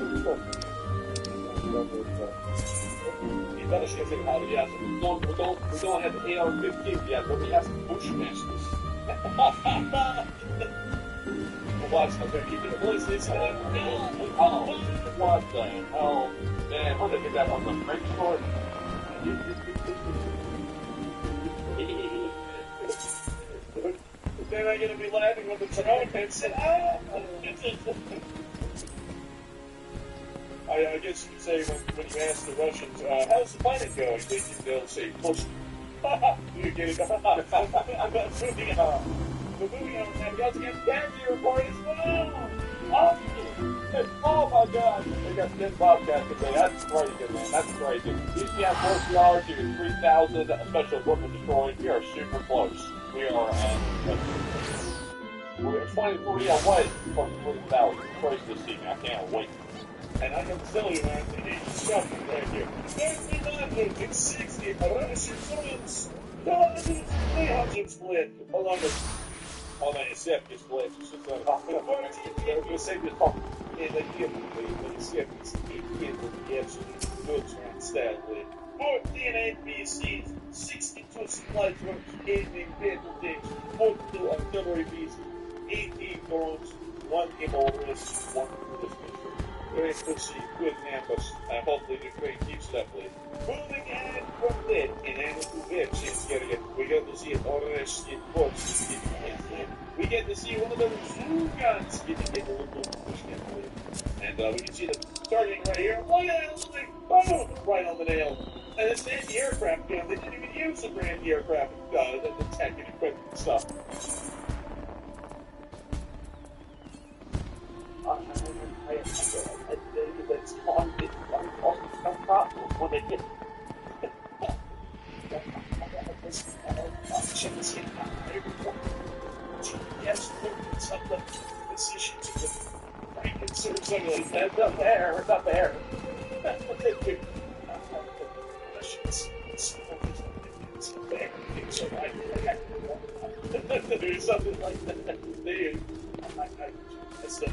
You better show them how to use it. We don't have AR-15 yet, but we have some Bushmasters. Watch, I'm going to keep it a place this time. Oh, what the hell? Man, I'm going to get that on the French store. They're not going to be laughing when the Americans said, I guess you could say when you ask the Russians, how's the planet going? They'll say, push. You get it? Moving on. But moving on, we also got Bobcat report as well. Oh my God! They got 10 Bobcats today. That's crazy, man. That's crazy. These got 4 yards, you get 3,000 special equipment destroyed. We are super close. We are we're 23 away from 3,000. Crazy to see, man. I can't wait. And I can tell you, man, they need something right here. 360 Russian Soviets. 300 split. Along with all that except split. It's just like, you say this talk. And they give me the except it's the absolute good style with 14 APCs, 62 supply trucks, 18 battle tanks, 42 artillery pieces, 18 drones, 1 immortalist, 1 police mission. Very pussy, good ambush, and hopefully the crane keeps it up with. Moving on from that, and then we get to see an orange in box. We get to see one of those zoo guns getting hit a little push. And we can see them starting right here. Boom! Right on the nail. And it's an anti-aircraft gun. They didn't even use it for anti-aircraft the tech and equipment and stuff. That's on when they get yes, some of the positions of the consider some of the heads up there. something like that. They, that's the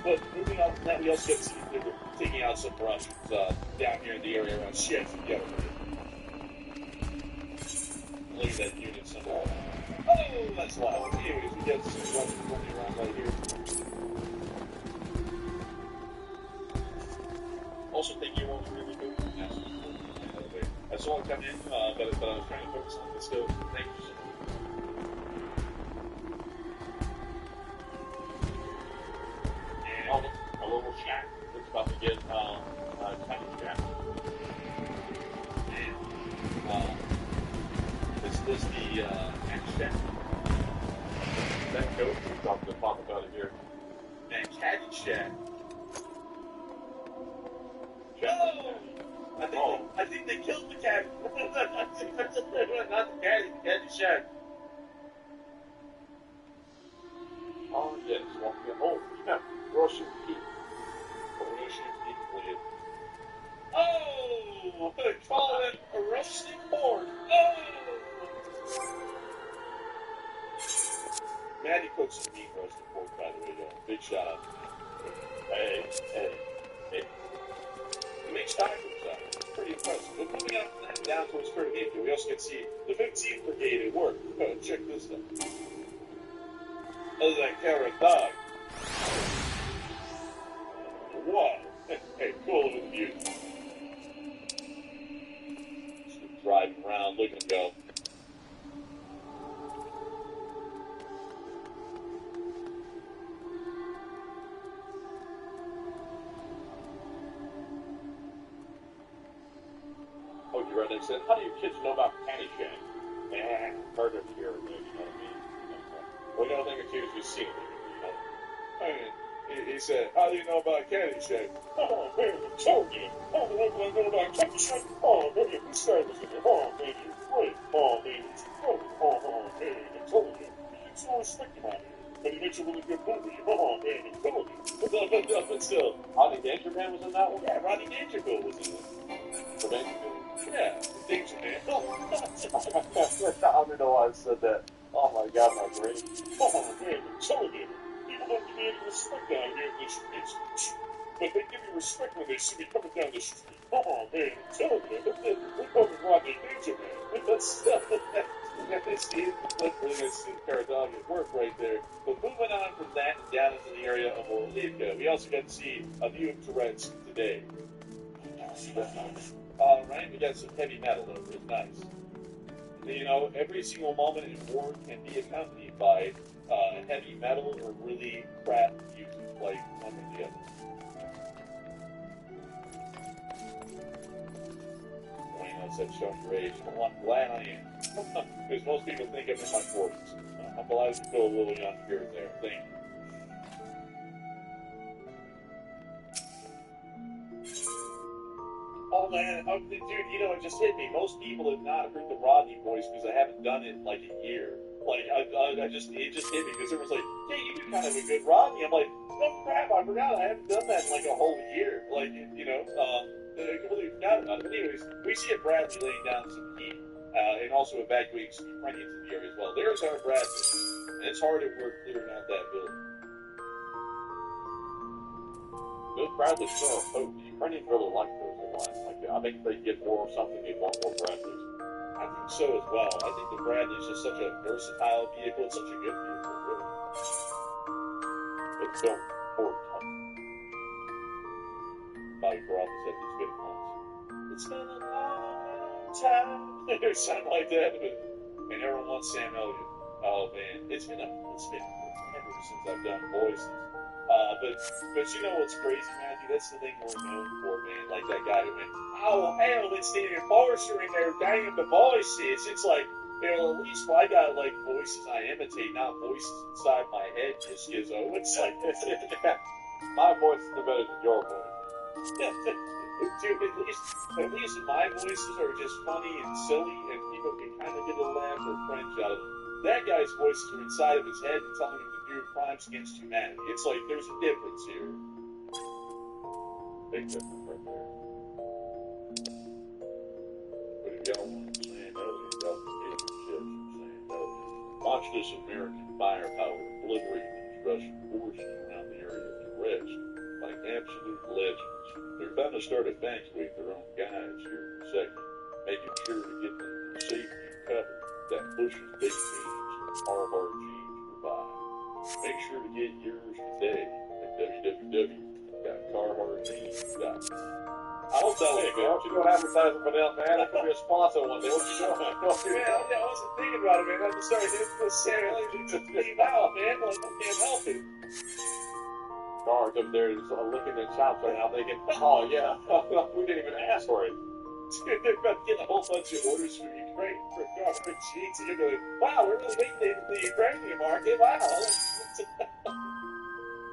but moving on from that, we also get to see they're taking out some Russians down here in the area around Sheffield. Look at that unit somewhere. Oh, that's loud. Anyways, we get some Russians running around right here. Also, thank you all for really good. I saw it come in, but I was trying to focus on this still. Thank you so much. And a little shack that's about to get tiny shack. And this is the Axe Shack. That goat we talked about it here. And Caddy Shack. No! I think they killed the cat. Not the caddy shack. Oh yes, oh yeah, Russian Pete. Russian Pete. Oh, call it a roasting pork. Oh! Maddie cooks some meat roasting pork, by the way, though. Big shout out to Maddie. Hey. It makes tacos out. It's pretty impressive. But moving on from that down towards Kurganivka, we also get to see the 15th Brigade at work. Oh, check this out. Other than carrot dog. Wow. Hey, cool with the view. Just driving around, look at them go. Oh, you read it? Said, how do you kids know about Caddyshack? Heard of here, you know what I mean? Well, you know, a thing or two is you've seen it, you know. I mean, he said, how do you know about Caddyshack? Oh, man, I told you. Oh, what do I know about Caddyshack? Oh, man, who started this? Oh, man, you're great. Oh, man, it's great. Oh, man, I told you. He's so restricted on you. But he makes a really good movie. Oh, man, I told you. But still, Rodney Dangerfield was in that one? Yeah, Rodney Dangerfield was in it. For Dangerfield? Yeah, Danger Man. I don't know why I said that. Oh my god, my brain. Oh man, I'm telling you. People don't give me any respect down here in the streets. But they give me respect when they see me coming down the street. Oh man, I'm telling you. We're coming Rodney Danger Man. That's really going to see the Paradox at work right there. But moving on from that and down into the area of Orlivka, we also got to see a view of Tourette's today. Alright, we got some heavy metal over it. Nice. You know, every single moment in war can be accompanied by heavy metal or really crap music, like one or the other. I know it's showing your age. Well, I'm glad I am. Because most people think I'm in my 40s. I'm glad to feel a little young here and there. Thank you. Oh man, dude, you know, it just hit me. Most people have not heard the Rodney voice because I haven't done it in like a year. Like, it just hit me because everyone's like, hey, you do kind of a good Rodney. I'm like, oh crap, I forgot. I haven't done that in like a whole year. Like, you know, I completely forgot about it. But anyways, we see a Bradley laying down some heat and also evacuating some Ukrainians in the area as well. There's our Bradley. And it's hard at work clearing out that building. Those Bradleys still hope. The Ukrainians really like those a lot. Like, I think if they get more or something, they'd want more Bradleys. I think so as well. I think the Bradley is just such a versatile vehicle. It's such a good vehicle, really. It's so important. Bobby Brown said it's been months. It's been a long time. Or something like that. And everyone wants Sam Elliott. Oh man, it's been forever since I've done voices. But you know what's crazy, Matthew? That's the thing we're known for, man. Like that guy who went, oh, hell, it's the enforcer in there, damn the voices. It's like, you know, at least I got, like, voices I imitate, not voices inside my head, you schizzo. It's like, my voice is better than your voice. Dude, at least my voices are just funny and silly, and people can kind of get a laugh or cringe out of them. That guy's voices are inside of his head and telling him to do crimes against humanity. It's like, there's a difference here. Big difference right there. But if y'all want Sam Elliott, y'all can get your shit from Sam Elliott. My watch this American firepower obliterate these Russian forces around the area of Brest like absolute legends. They're about to start evacuating their own guys here in a second, making sure to get them safety and cover that Bush's big teams and Carhartt jeans provide. Make sure to get yours today at www.carhartjeans.com. I hope that was good. Why don't you go advertising for them, man? I could be a sponsor one day. What you doing? Man, I wasn't thinking about it, man. I just started hitting this Sam. It just came out, man. Like, I can't help it. Guards up there is licking their chops right now thinking, oh, yeah, we didn't even ask for it. Dude, they're about to get a whole bunch of orders from Ukraine for Carhartt jeans. And you're going, wow, we're really making it in the Ukrainian market. Wow.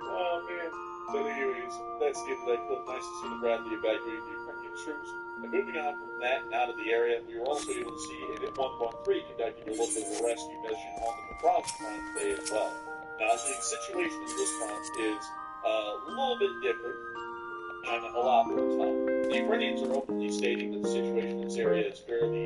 Oh, man. But anyways, that's the end of that clip. Nice to see the Bradley evacuating the Ukrainian troops. And moving on from that and out of the area, we were also able to see Unit 113 conducting a local rescue mission on the Pokrovsk front today as well. Now, the situation in this front is a little bit different and a lot more tough. The Ukrainians are openly stating that the situation in this area is fairly